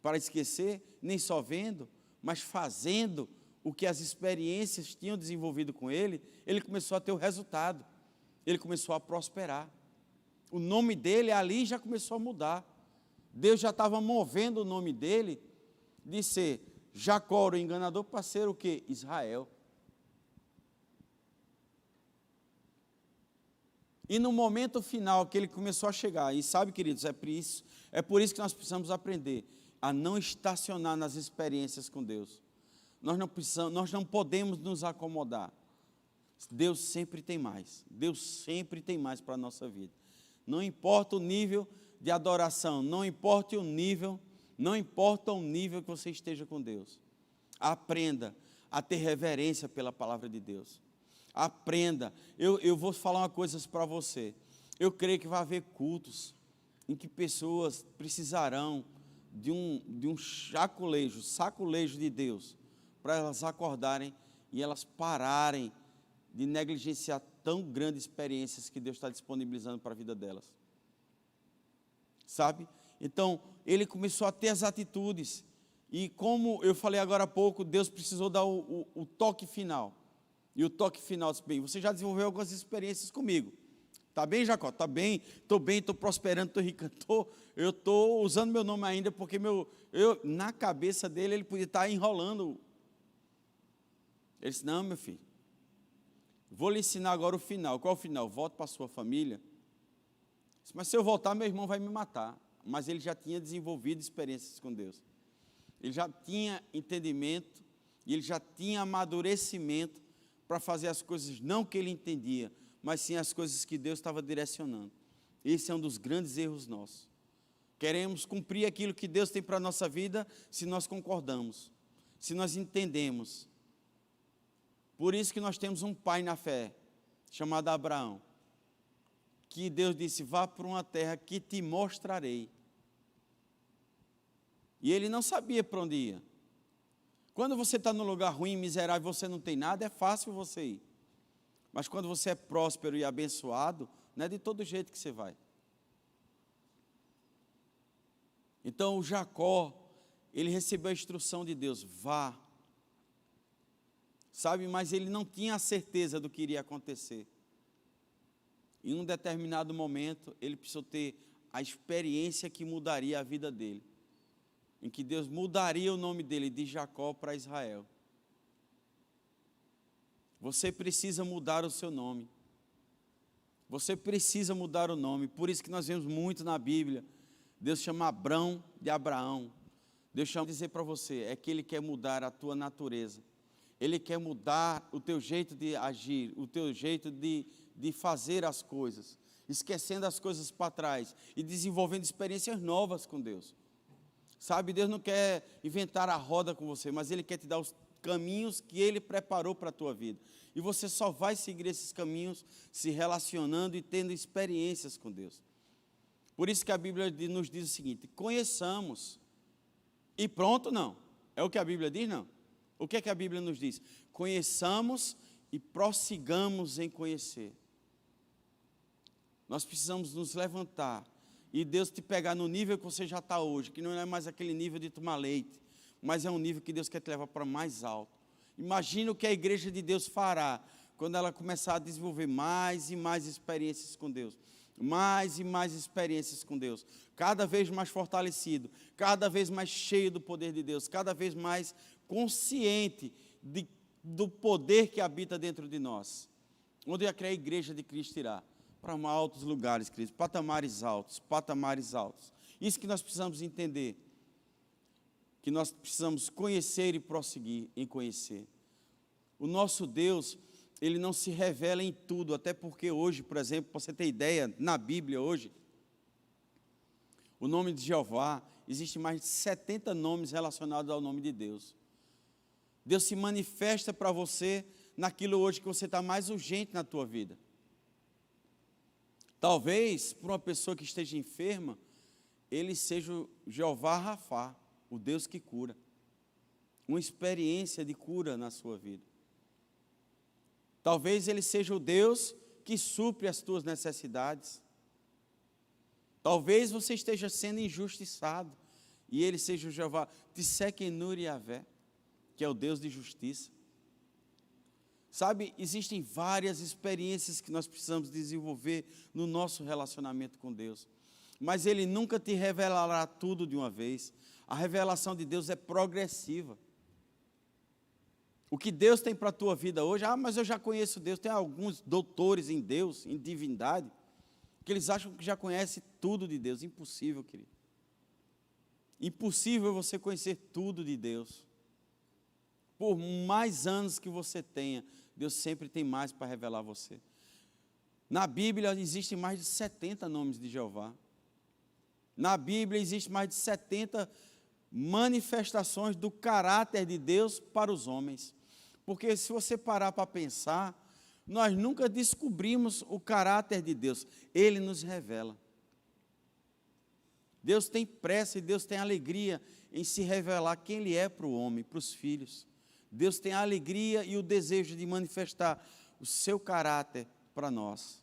para esquecer, nem só vendo, mas fazendo o que as experiências tinham desenvolvido com ele, ele começou a ter o resultado, ele começou a prosperar. O nome dele ali já começou a mudar. Deus já estava movendo o nome dele de ser Jacó, o enganador, para ser o quê? Israel. E no momento final que ele começou a chegar, e sabe, queridos, é por isso que nós precisamos aprender a não estacionar nas experiências com Deus. Nós não podemos nos acomodar. Deus sempre tem mais. Deus sempre tem mais para a nossa vida. Não importa o nível de adoração, não importa o nível que você esteja com Deus. Aprenda a ter reverência pela palavra de Deus. Aprenda. Eu vou falar uma coisa para você. Eu creio que vai haver cultos em que pessoas precisarão de um saculejo de Deus, para elas acordarem e elas pararem de negligenciar tão grandes experiências que Deus está disponibilizando para a vida delas. Sabe? Então, ele começou a ter as atitudes, e como eu falei agora há pouco, Deus precisou dar o toque final. E o toque final disse: bem, você já desenvolveu algumas experiências comigo. Está bem, Jacó? Está bem, estou prosperando, estou rico, eu estou usando meu nome ainda, porque na cabeça dele ele podia estar enrolando. Ele disse: não, meu filho, vou lhe ensinar agora o final. Qual é o final? Volte para a sua família. Disse: mas se eu voltar, meu irmão vai me matar. Mas ele já tinha desenvolvido experiências com Deus. Ele já tinha entendimento, e ele já tinha amadurecimento para fazer as coisas não que ele entendia, mas sim as coisas que Deus estava direcionando. Esse é um dos grandes erros nossos. Queremos cumprir aquilo que Deus tem para a nossa vida se nós concordamos, se nós entendemos. Por isso que nós temos um pai na fé, chamado Abraão, que Deus disse: vá para uma terra que te mostrarei. E ele não sabia para onde ia. Quando você está num lugar ruim, miserável, você não tem nada, é fácil você ir. Mas quando você é próspero e abençoado, não é de todo jeito que você vai. Então o Jacó, ele recebeu a instrução de Deus: vá. Sabe, mas ele não tinha a certeza do que iria acontecer. Em um determinado momento, ele precisou ter a experiência que mudaria a vida dele, em que Deus mudaria o nome dele de Jacó para Israel. Você precisa mudar o seu nome. Você precisa mudar o nome. Por isso que nós vemos muito na Bíblia, Deus chama Abrão de Abraão. Deus chama dizer para você, é que Ele quer mudar a tua natureza. Ele quer mudar o teu jeito de agir, o teu jeito de fazer as coisas, esquecendo as coisas para trás e desenvolvendo experiências novas com Deus. Sabe, Deus não quer inventar a roda com você, mas Ele quer te dar os caminhos que Ele preparou para a tua vida. E você só vai seguir esses caminhos se relacionando e tendo experiências com Deus. Por isso que a Bíblia nos diz o seguinte: conheçamos. E pronto, não. É o que a Bíblia diz, não. O que é que a Bíblia nos diz? Conheçamos e prossigamos em conhecer. Nós precisamos nos levantar e Deus te pegar no nível que você já está hoje, que não é mais aquele nível de tomar leite, mas é um nível que Deus quer te levar para mais alto. Imagina o que a igreja de Deus fará quando ela começar a desenvolver mais e mais experiências com Deus. Mais e mais experiências com Deus. Cada vez mais fortalecido, cada vez mais cheio do poder de Deus, cada vez mais consciente do poder que habita dentro de nós. Onde a igreja de Cristo irá? Para altos lugares, queridos, patamares altos, patamares altos. Isso que nós precisamos entender, que nós precisamos conhecer e prosseguir em conhecer. O nosso Deus, Ele não se revela em tudo, até porque hoje, por exemplo, para você ter ideia, na Bíblia hoje, o nome de Jeová, existe mais de 70 nomes relacionados ao nome de Deus. Deus se manifesta para você naquilo hoje que você está mais urgente na tua vida. Talvez, para uma pessoa que esteja enferma, ele seja o Jeová Rafá, o Deus que cura. Uma experiência de cura na sua vida. Talvez ele seja o Deus que supre as tuas necessidades. Talvez você esteja sendo injustiçado e ele seja o Jeová Tsekenur Yavé, que é o Deus de justiça. Sabe, existem várias experiências que nós precisamos desenvolver no nosso relacionamento com Deus. Mas Ele nunca te revelará tudo de uma vez. A revelação de Deus é progressiva. O que Deus tem para a tua vida hoje, mas eu já conheço Deus. Tem alguns doutores em Deus, em divindade, que eles acham que já conhecem tudo de Deus. Impossível, querido. Impossível você conhecer tudo de Deus. Por mais anos que você tenha, Deus sempre tem mais para revelar a você. Na Bíblia existem mais de 70 nomes de Jeová. Na Bíblia existem mais de 70 manifestações do caráter de Deus para os homens. Porque se você parar para pensar, nós nunca descobrimos o caráter de Deus. Ele nos revela. Deus tem pressa e Deus tem alegria em se revelar quem Ele é para o homem, para os filhos. Deus tem a alegria e o desejo de manifestar o seu caráter para nós.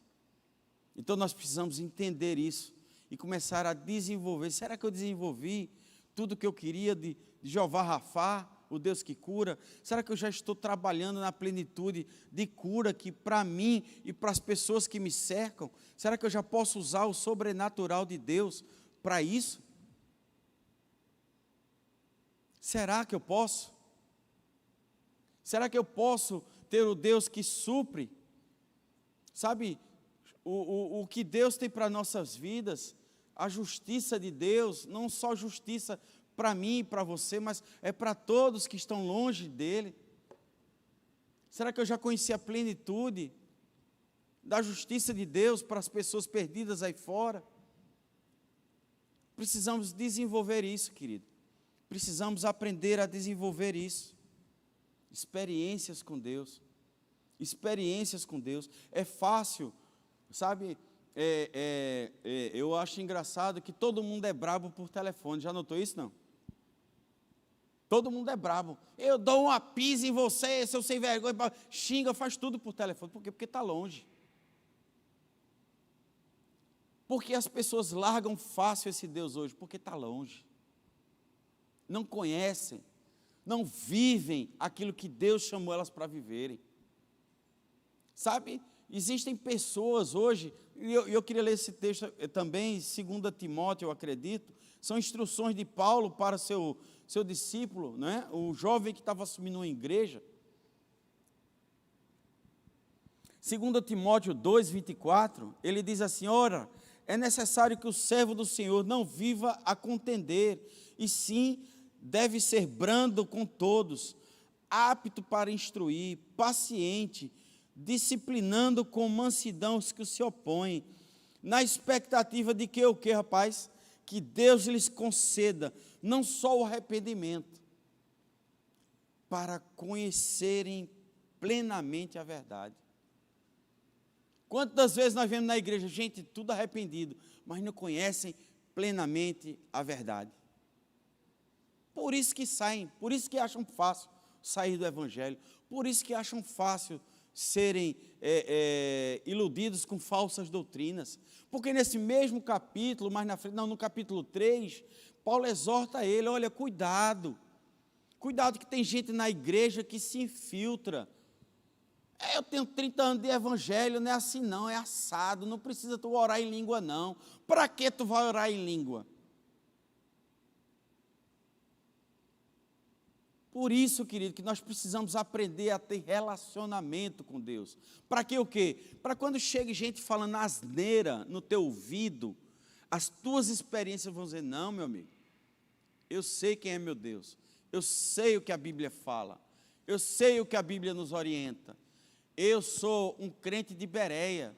Então nós precisamos entender isso e começar a desenvolver. Será que eu desenvolvi tudo o que eu queria de Jeová Rafá, o Deus que cura? Será que eu já estou trabalhando na plenitude de cura que para mim e para as pessoas que me cercam? Será que eu já posso usar o sobrenatural de Deus para isso? Será que eu posso? Será que eu posso ter o Deus que supre? Sabe, o que Deus tem para nossas vidas, a justiça de Deus, não só justiça para mim e para você, mas é para todos que estão longe dEle. Será que eu já conheci a plenitude da justiça de Deus para as pessoas perdidas aí fora? Precisamos desenvolver isso, querido. Precisamos aprender a desenvolver isso. Experiências com Deus. Experiências com Deus. É fácil, sabe? Eu acho engraçado que todo mundo é brabo por telefone. Já notou isso, não? Todo mundo é brabo. Eu dou uma pisa em você, se eu sem vergonha, xinga, faz tudo por telefone. Por quê? Porque está longe. Porque as pessoas largam fácil esse Deus hoje? Porque está longe. Não conhecem, não vivem aquilo que Deus chamou elas para viverem. Sabe, existem pessoas hoje, e eu queria ler esse texto também, 2 Timóteo, eu acredito, são instruções de Paulo para seu discípulo, né? O jovem que estava assumindo uma igreja. 2 Timóteo 2, 24, ele diz assim: ora, é necessário que o servo do Senhor não viva a contender, e sim deve ser brando com todos, apto para instruir, paciente, disciplinando com mansidão os que se opõem, na expectativa de que o que, rapaz? Que Deus lhes conceda não só o arrependimento, para conhecerem plenamente a verdade. Quantas vezes nós vemos na igreja, gente, tudo arrependido, mas não conhecem plenamente a verdade. Por isso que saem, por isso que acham fácil sair do Evangelho, por isso que acham fácil serem iludidos com falsas doutrinas. Porque nesse mesmo capítulo, mais na frente, no capítulo 3, Paulo exorta ele: olha, cuidado que tem gente na igreja que se infiltra. Eu tenho 30 anos de evangelho, não é assim não, é assado, não precisa tu orar em língua não. Para que tu vai orar em língua? Por isso, querido, que nós precisamos aprender a ter relacionamento com Deus. Para que o quê? Para quando chegue gente falando asneira no teu ouvido, as tuas experiências vão dizer: não, meu amigo, eu sei quem é meu Deus, eu sei o que a Bíblia fala, eu sei o que a Bíblia nos orienta, eu sou um crente de Bereia.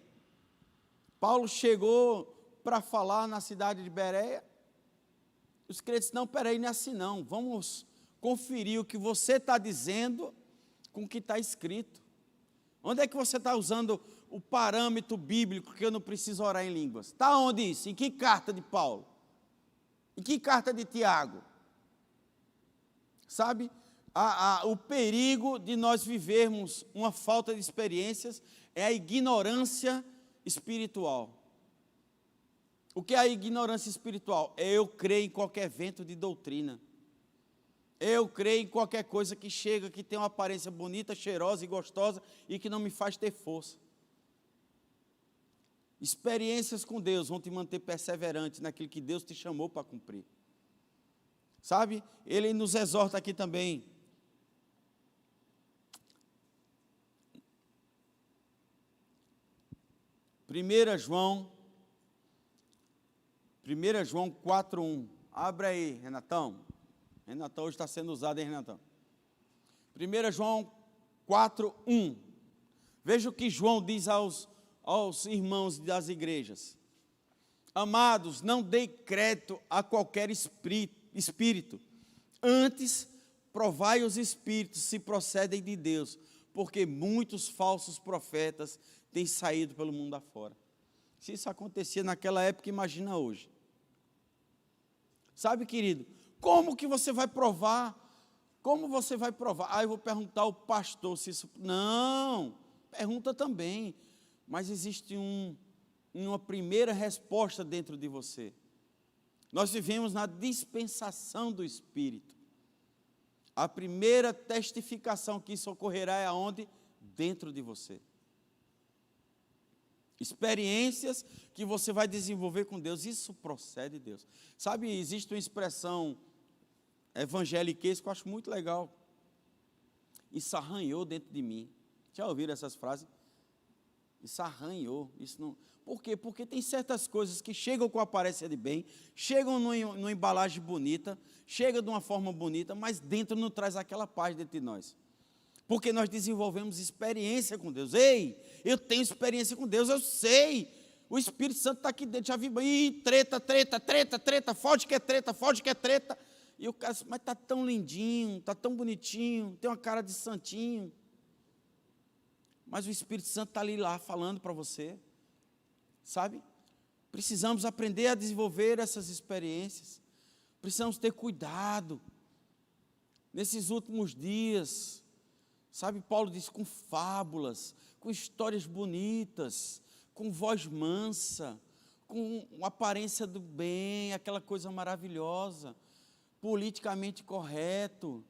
Paulo chegou para falar na cidade de Bereia, os crentes: não, peraí, não é assim não, vamos conferir o que você está dizendo com o que está escrito. Onde é que você está usando o parâmetro bíblico que eu não preciso orar em línguas? Está onde isso? Em que carta de Paulo? Em que carta de Tiago? Sabe, o perigo de nós vivermos uma falta de experiências é a ignorância espiritual. O que é a ignorância espiritual? É eu crer em qualquer vento de doutrina. Eu creio em qualquer coisa que chega, que tem uma aparência bonita, cheirosa e gostosa e que não me faz ter força. Experiências com Deus vão te manter perseverante naquilo que Deus te chamou para cumprir. Sabe, ele nos exorta aqui também. Primeira João 4:1. Abre aí, Renatão. Renatão hoje está sendo usado, hein, Renatão? 1 João 4:1. Veja o que João diz aos irmãos das igrejas: amados, não dei crédito a qualquer espírito, antes provai os espíritos se procedem de Deus, porque muitos falsos profetas têm saído pelo mundo afora. Se isso acontecia naquela época, imagina hoje. Sabe, querido, como que você vai provar? Como você vai provar? Eu vou perguntar ao pastor se isso... Não, pergunta também. Mas existe uma primeira resposta dentro de você. Nós vivemos na dispensação do Espírito. A primeira testificação que isso ocorrerá é aonde? Dentro de você. Experiências que você vai desenvolver com Deus, isso procede de Deus. Sabe, existe uma expressão evangeliquez que eu acho muito legal. Isso arranhou dentro de mim. Já ouviram essas frases? Isso arranhou. Isso não... Por quê? Porque tem certas coisas que chegam com aparência de bem, chegam numa embalagem bonita, chegam de uma forma bonita, mas dentro não traz aquela paz dentro de nós. Porque nós desenvolvemos experiência com Deus. Ei, eu tenho experiência com Deus, eu sei. O Espírito Santo está aqui dentro, já vi, treta, foge que é treta. E o cara, mas está tão lindinho, está tão bonitinho, tem uma cara de santinho. Mas o Espírito Santo está ali lá falando para você. Sabe? Precisamos aprender a desenvolver essas experiências. Precisamos ter cuidado. Nesses últimos dias, sabe, Paulo diz, com fábulas, com histórias bonitas, com voz mansa, com aparência do bem, aquela coisa maravilhosa, politicamente correto.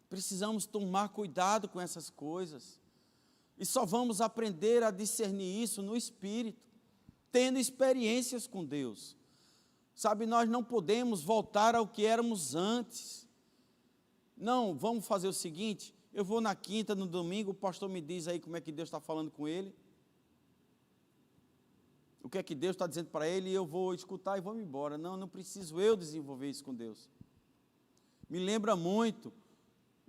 Precisamos tomar cuidado com essas coisas. E só vamos aprender a discernir isso no Espírito, tendo experiências com Deus. Sabe, nós não podemos voltar ao que éramos antes. Não, vamos fazer o seguinte, eu vou na quinta, no domingo, o pastor me diz aí como é que Deus está falando com ele. O que é que Deus está dizendo para ele, e eu vou escutar e vou me embora. Não, não preciso eu desenvolver isso com Deus. Me lembra muito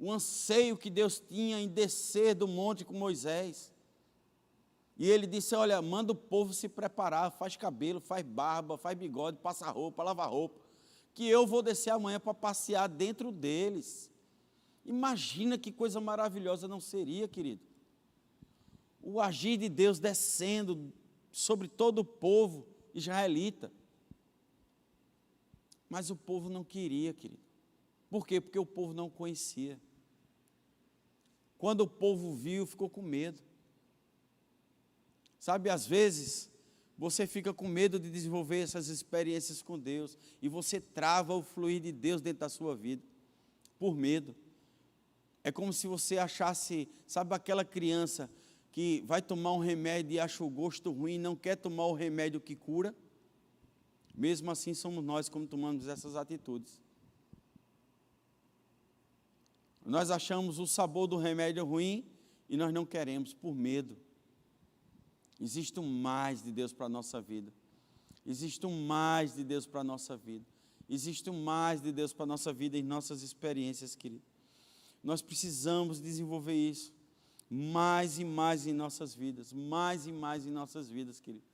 o anseio que Deus tinha em descer do monte com Moisés. E ele disse, olha, manda o povo se preparar, faz cabelo, faz barba, faz bigode, passa roupa, lava roupa, que eu vou descer amanhã para passear dentro deles. Imagina que coisa maravilhosa não seria, querido. O agir de Deus descendo sobre todo o povo israelita. Mas o povo não queria, querido. Por quê? Porque o povo não conhecia. Quando o povo viu, ficou com medo. Sabe, às vezes, você fica com medo de desenvolver essas experiências com Deus, e você trava o fluir de Deus dentro da sua vida, por medo. É como se você achasse, sabe aquela criança que vai tomar um remédio e acha o gosto ruim, e não quer tomar o remédio que cura? Mesmo assim somos nós como tomamos essas atitudes. Nós achamos o sabor do remédio ruim e nós não queremos, por medo. Existe um mais de Deus para a nossa vida. Existe um mais de Deus para a nossa vida. Existe um mais de Deus para a nossa vida em nossas experiências, querido. Nós precisamos desenvolver isso. Mais e mais em nossas vidas. Mais e mais em nossas vidas, querido.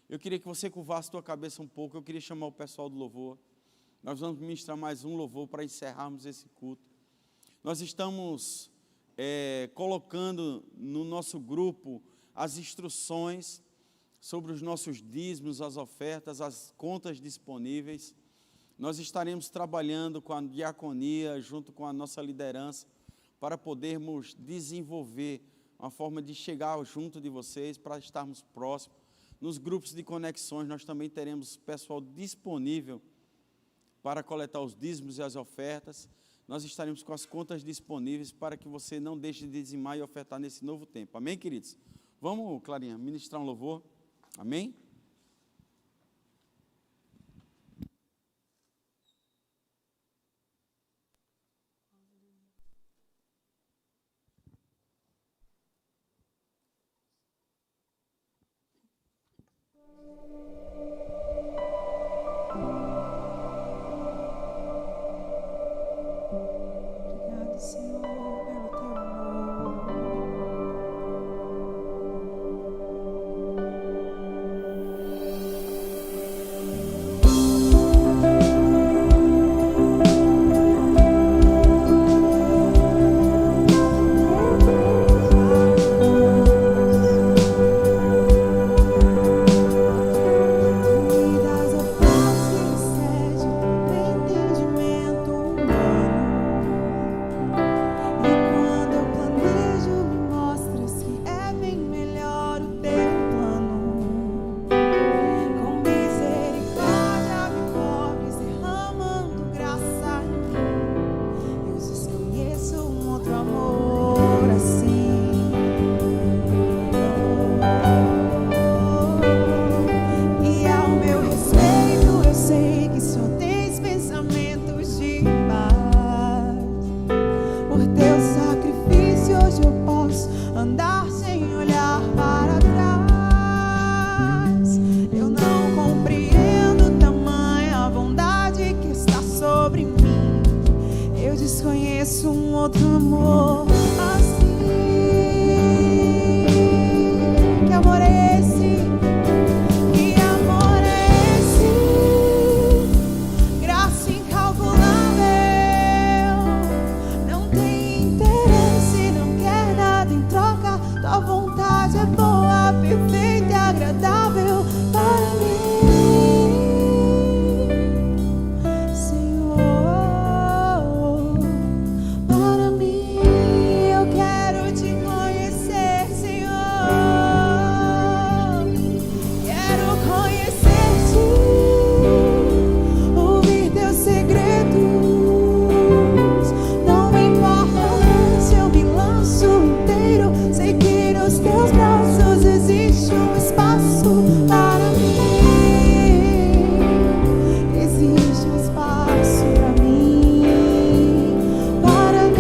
Eu queria que você curvasse a tua cabeça um pouco. Eu queria chamar o pessoal do louvor. Nós vamos ministrar mais um louvor para encerrarmos esse culto. Nós estamos colocando no nosso grupo as instruções sobre os nossos dízimos, as ofertas, as contas disponíveis. Nós estaremos trabalhando com a diaconia, junto com a nossa liderança, para podermos desenvolver uma forma de chegar junto de vocês, para estarmos próximos. Nos grupos de conexões, nós também teremos pessoal disponível para coletar os dízimos e as ofertas. Nós estaremos com as contas disponíveis para que você não deixe de dizimar e ofertar nesse novo tempo. Amém, queridos? Vamos, Clarinha, ministrar um louvor. Amém? Obrigado, Senhor, pelo teu amor. posso andar sem olhar para trás. Eu não compreendo tamanha bondade que está sobre mim. Eu desconheço um outro amor assim. Que amor é esse? Que amor é esse? Graça incalculável, não tem interesse, não quer nada em troca. Tua vontade é boa, perfeita e agradável para mim, Senhor. Para mim, eu quero te conhecer, Senhor. Quero conhecer-te, ouvir teus segredos. Não me importa se eu me lanço inteiro, sei que nos teus braços existe um espaço para mim. Existe um espaço para mim, para mim.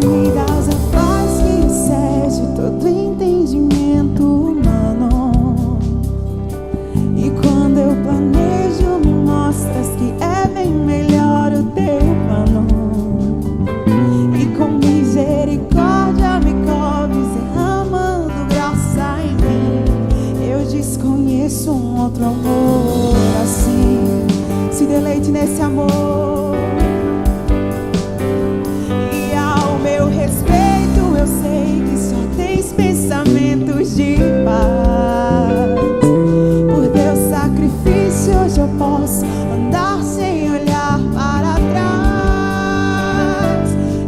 Me dás a paz que excede todo entendimento humano. E quando eu planejo, me mostras que é bem melhor o teu plano. E com misericórdia me cobres, derramando graça em mim. Eu desconheço um outro amor assim. Se deleite nesse amor. E ao meu respeito, eu sei que só tens pensamentos de paz. Por teu sacrifício, hoje eu posso andar sem olhar para trás.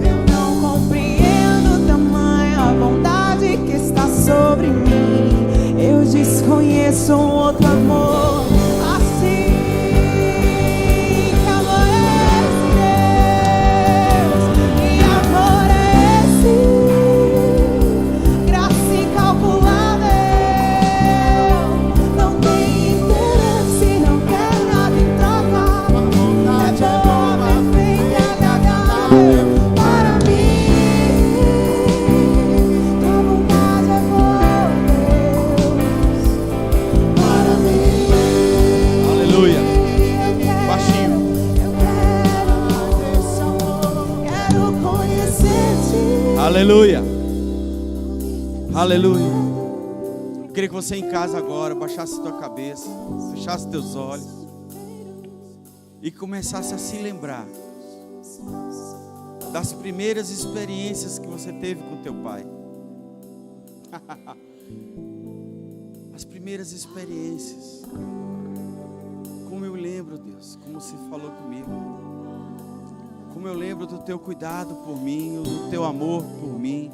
Eu não compreendo tamanha bondade que está sobre mim. Eu desconheço um outro amor assim. Que amor é esse, Deus? Que amor é esse? Graça incalculável, não tem interesse, não quer nada em troca. É boa, perfeita e agradável para mim. Tua vontade é boa, Deus, para mim. Aleluia. Eu quero, Baixinho. eu quero esse amor, quero conhecer-te. Aleluia. Aleluia. Eu queria que você em casa agora baixasse tua cabeça, fechasse teus olhos e começasse a se lembrar das primeiras experiências que você teve com teu pai. As primeiras experiências. Como eu lembro, Deus, como você falou comigo. Como eu lembro do teu cuidado por mim, do teu amor por mim.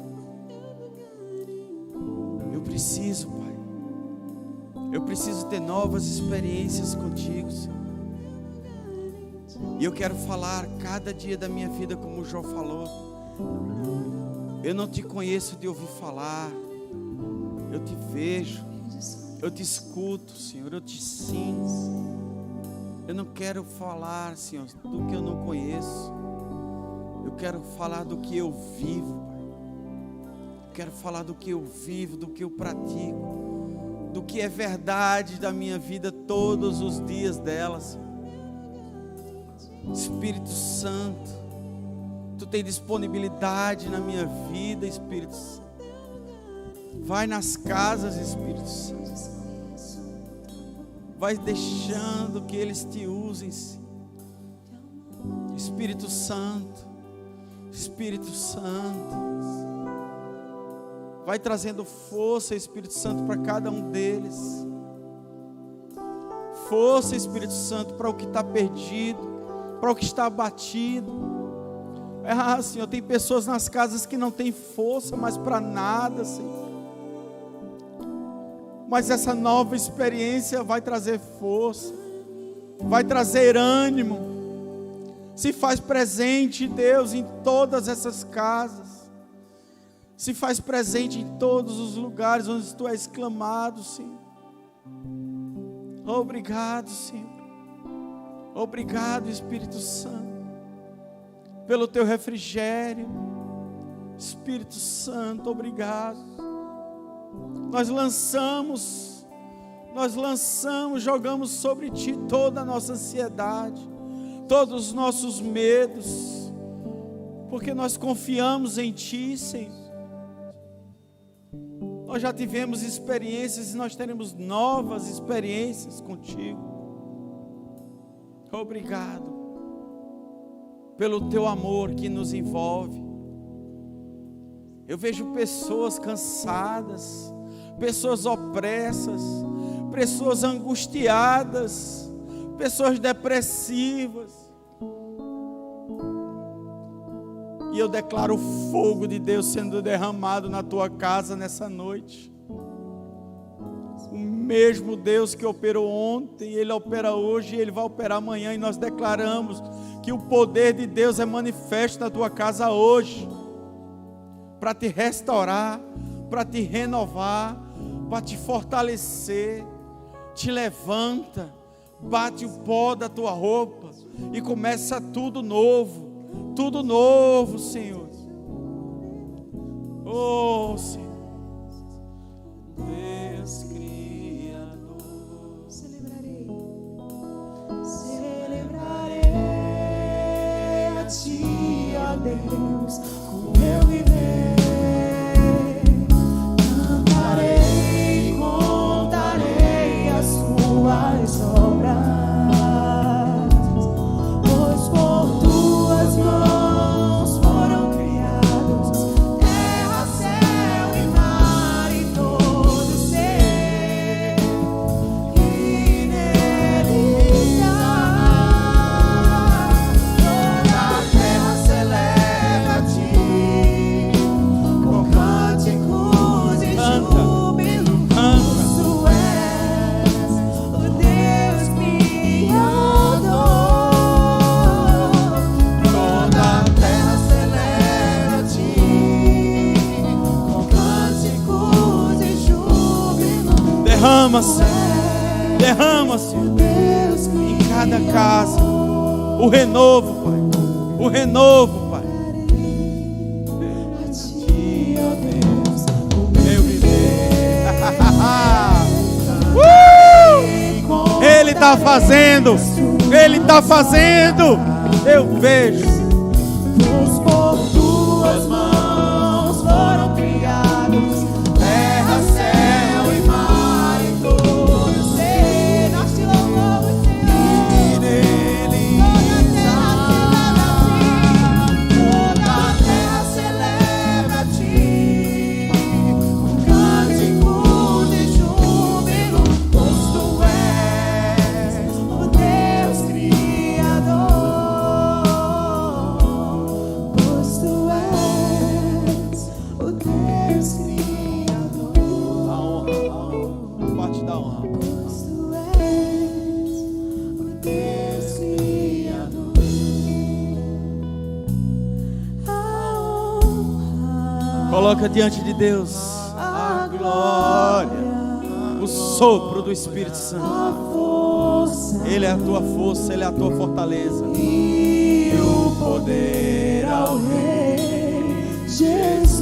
Eu preciso, Pai. Eu preciso ter novas experiências contigo, Senhor. E eu quero falar cada dia da minha vida como o João falou. Eu não te conheço de ouvir falar. Eu te vejo. Eu te escuto, Senhor. Eu te sinto. Eu não quero falar, Senhor, do que eu não conheço. Eu quero falar do que eu vivo, Pai. Eu quero falar do que eu vivo, do que eu pratico, do que é verdade da minha vida todos os dias dela, Senhor. Espírito Santo, Tu tem disponibilidade na minha vida, Espírito Santo. Vai nas casas, Espírito Santo. Vai deixando que eles te usem, Senhor. Espírito Santo, Espírito Santo. Vai trazendo força, Espírito Santo, para cada um deles. Força, Espírito Santo, para o que está perdido, para o que está abatido. Senhor, tem pessoas nas casas que não têm força mais para nada, Senhor. Mas essa nova experiência vai trazer força, vai trazer ânimo, Se faz presente, Deus, em todas essas casas. Se faz presente em todos os lugares onde Tu és clamado, Senhor. Obrigado, Senhor. Obrigado, Espírito Santo, pelo Teu refrigério. Espírito Santo, obrigado. Nós lançamos, jogamos sobre Ti toda a nossa ansiedade, todos os nossos medos, porque nós confiamos em Ti, Senhor. Nós já tivemos experiências e nós teremos novas experiências contigo. Obrigado pelo Teu amor que nos envolve. Eu vejo pessoas cansadas, pessoas opressas, pessoas angustiadas, pessoas depressivas. E eu declaro o fogo de Deus sendo derramado na tua casa nessa noite. O mesmo Deus que operou ontem, Ele opera hoje e Ele vai operar amanhã. E nós declaramos que o poder de Deus é manifesto na tua casa hoje, para te restaurar, para te renovar, para te fortalecer. Te levanta, bate o pó da tua roupa e começa tudo novo. Tudo novo, Senhor. Oh, Senhor. Deus Criador. Celebrarei a Ti, ó Deus, com meu viver. Cantarei, contarei as Tuas obras. Derrama-se em cada casa o renovo, Pai. O renovo, Pai. Meu viver. Ele está fazendo. Ele está fazendo. Eu vejo. Por Tuas mãos foram criados terra, céu e mar e todo ser. Nós Te louvamos, Senhor. Toda a terra celebra a Ti, com cânticos e júbilo, pois Tu és o Deus Criador. Pois Tu és o Deus Criador. A honra, parte da honra. Pois Tu és o Deus Criador. A honra, Coloca diante de Deus a glória, o sopro do Espírito Santo. a força Ele é a tua força, Ele é a tua fortaleza. e o poder ao Rei Jesus.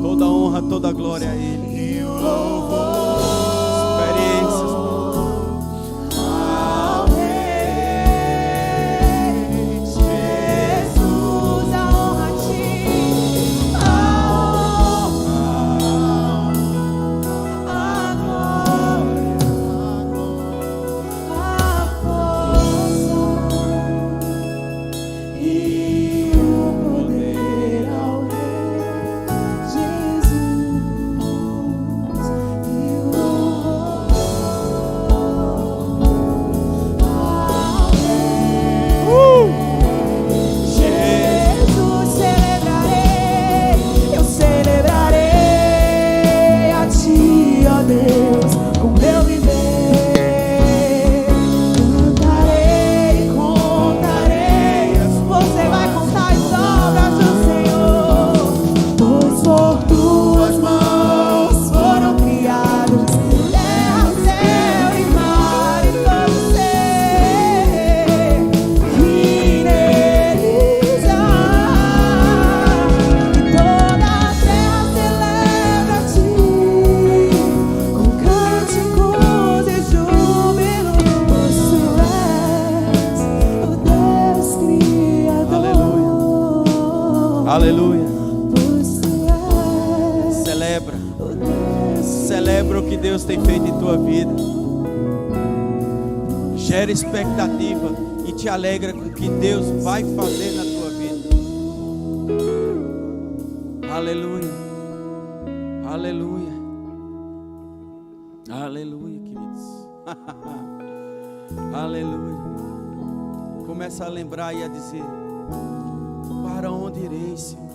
Toda a honra, toda a glória a Ele. E o louvor Experiências. ao Rei Jesus. A honra a Ti, a glória, a força e o poder ao Rei Jesus. E Aleluia. pois tu és Celebra. o Deus. Celebra o que Deus tem feito em tua vida. Gera expectativa e te alegra com o que Deus vai fazer na tua vida. Aleluia. Aleluia. Aleluia, queridos. Aleluia. Começa a lembrar e a dizer: para onde irei, Senhor?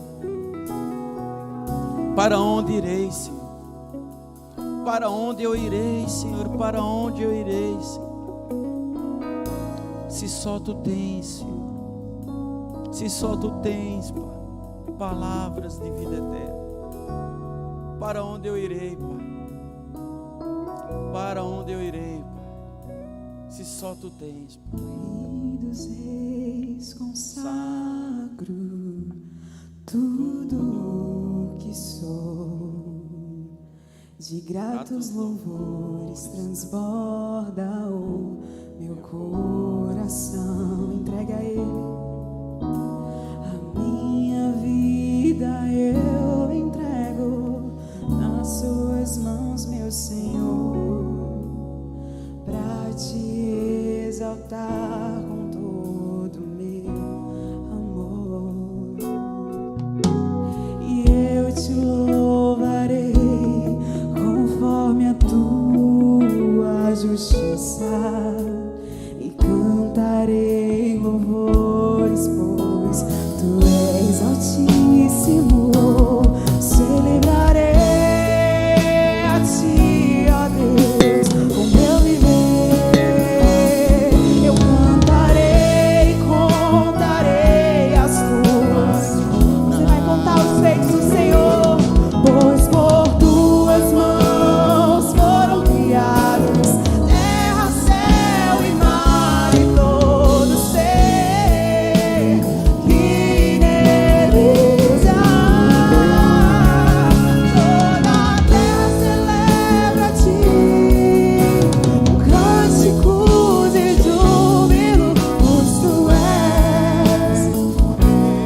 Para onde irei, Senhor? Para onde eu irei, Senhor? Para onde eu irei, Senhor? Se só tu tens, Senhor. Se só tu tens, Pai, palavras de vida eterna. Para onde eu irei, Pai? Para onde eu irei, Pai? Se só tu tens, Pai. Rei dos reis, consagro tudo que sou, de gratos louvores transborda o meu coração. Entrega a Ele a minha vida, eu entrego nas suas mãos, meu Senhor, pra te exaltar com todo o meu amor. E eu te louvarei conforme a tua justiça, e cantarei louvores, pois tu és altíssimo. Celebrarei a ti, ó Deus, com meu viver. Eu cantarei, contarei as tuas. Você vai contar os feitos do Senhor, pois por tuas mãos foram criados terra, céu e mar e todo ser que neles há. Toda a terra celebra a ti, com cânticos e júbilo, pois tu és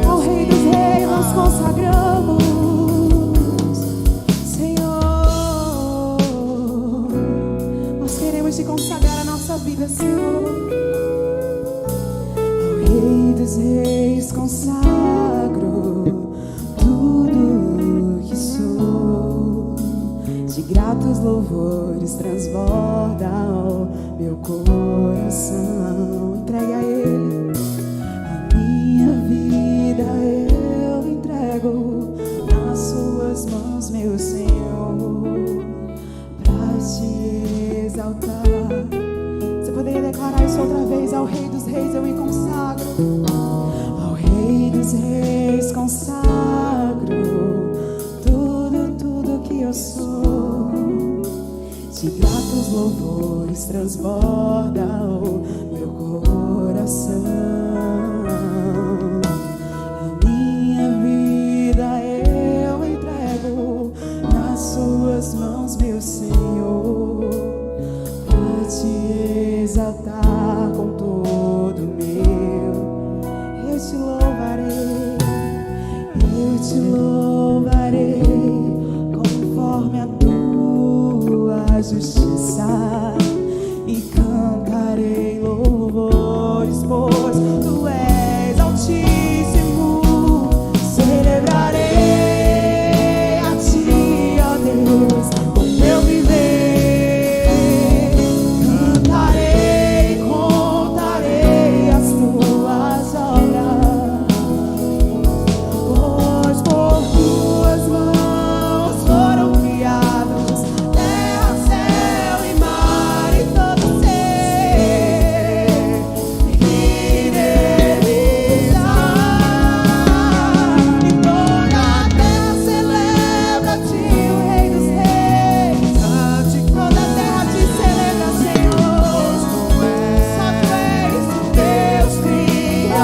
ao Rei dos Reis. Nós consagramos, Senhor. Nós queremos te consagrar a nossa vida, Senhor. Ao Rei dos Reis consagro tudo que sou, de gratos louvores transborda o meu coração. Entregue a Ele a minha vida, eu entrego nas suas mãos, meu Senhor, pra te exaltar. Você poderia declarar isso outra vez? Ao Rei dos Reis eu me consagro. Ao Rei dos Reis consagro tudo que eu sou, de gratos louvores transborda o meu coração. A minha vida eu entrego nas suas mãos, meu Senhor, pra te exaltar com todo o meu. Eu te louvarei, eu te louvarei conforme a tua justiça, e cantarei louvores, pois tu és altíssimo. Celebrarei a ti, ó Deus, com meu viver. Cantarei, contarei as tuas obras, pois por tuas mãos foram criados terra, céu e mar e todo ser que neles há. E toda a terra celebra a ti, o Rei dos Reis. Toda a terra te celebra, Senhor. Só tu és Deus Criador.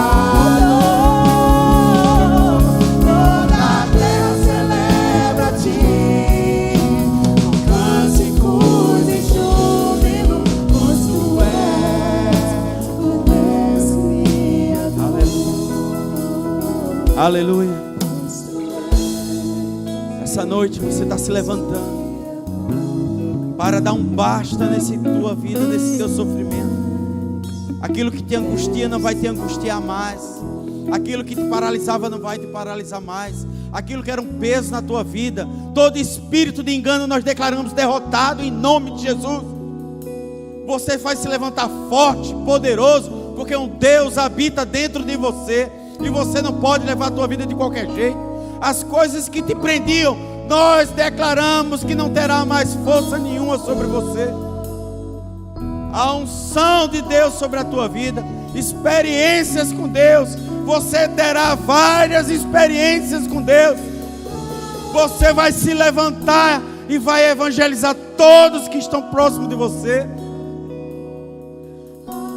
Toda a terra celebra a ti, com cânticos e júbilo, pois tu és o Deus Criador. Aleluia. nessa noite você está se levantando para dar um basta nessa tua vida, nesse teu sofrimento. Aquilo que te angustia não vai te angustiar mais. Aquilo que te paralisava não vai te paralisar mais. Aquilo que era um peso na tua vida, todo espírito de engano nós declaramos derrotado em nome de Jesus. Você vai se levantar forte, poderoso, porque um Deus habita dentro de você e você não pode levar a tua vida de qualquer jeito. As coisas que te prendiam, nós declaramos que não terá mais força nenhuma sobre você. A unção de Deus sobre a tua vida, experiências com Deus. Você terá várias experiências com Deus. Você vai se levantar e vai evangelizar todos que estão próximos de você.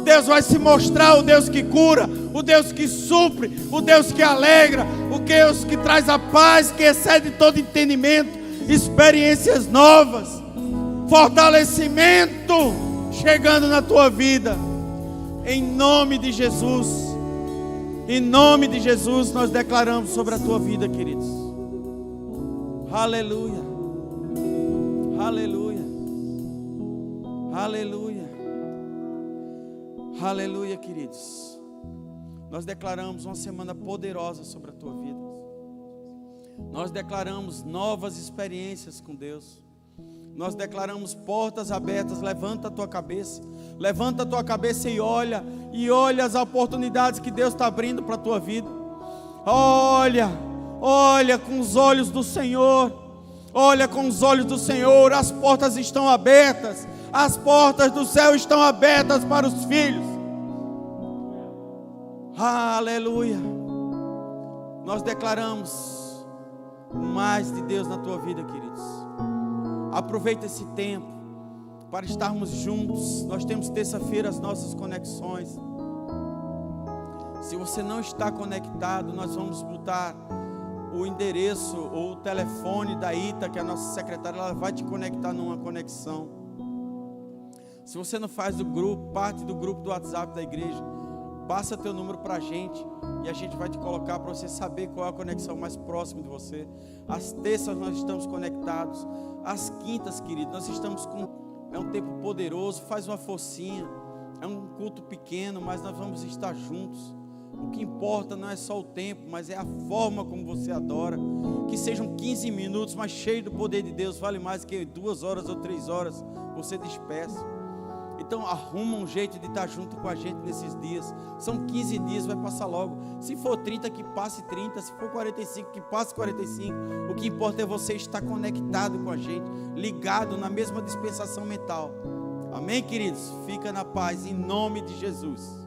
Deus vai se mostrar o Deus que cura, o Deus que supre, o Deus que alegra, o Deus que traz a paz que excede todo entendimento, experiências novas, fortalecimento chegando na tua vida, em nome de Jesus. Em nome de Jesus nós declaramos sobre a tua vida, queridos. Aleluia, aleluia, aleluia, aleluia, queridos. Nós declaramos uma semana poderosa sobre a tua vida. Nós declaramos novas experiências com Deus. Nós declaramos portas abertas. Levanta a tua cabeça. Levanta a tua cabeça e olha as oportunidades que Deus está abrindo para a tua vida. Olha com os olhos do Senhor. Olha com os olhos do Senhor. As portas estão abertas. As portas do céu estão abertas para os filhos. Aleluia. Nós declaramos mais de Deus na tua vida, queridos. Aproveita esse tempo para estarmos juntos. Nós temos terça-feira as nossas conexões. Se você não está conectado, nós vamos botar o endereço ou o telefone da Ita, que é a nossa secretária, ela vai te conectar numa conexão. Se você não faz parte do grupo do WhatsApp da igreja, passa teu número para a gente e a gente vai te colocar para você saber qual é a conexão mais próxima de você. Às terças nós estamos conectados. Às quintas, querido, nós estamos com... É um tempo poderoso, faz uma forcinha. É um culto pequeno, mas nós vamos estar juntos. O que importa não é só o tempo, mas é a forma como você adora. Que sejam 15 minutos, mas cheio do poder de Deus. Vale mais que 2 horas ou 3 horas você dispersa. Então arruma um jeito de estar junto com a gente nesses dias. São 15 dias, vai passar logo. Se for 30, que passe 30. Se for 45, que passe 45. O que importa é você estar conectado com a gente, ligado na mesma dispensação mental. Amém, queridos? Fica na paz, em nome de Jesus.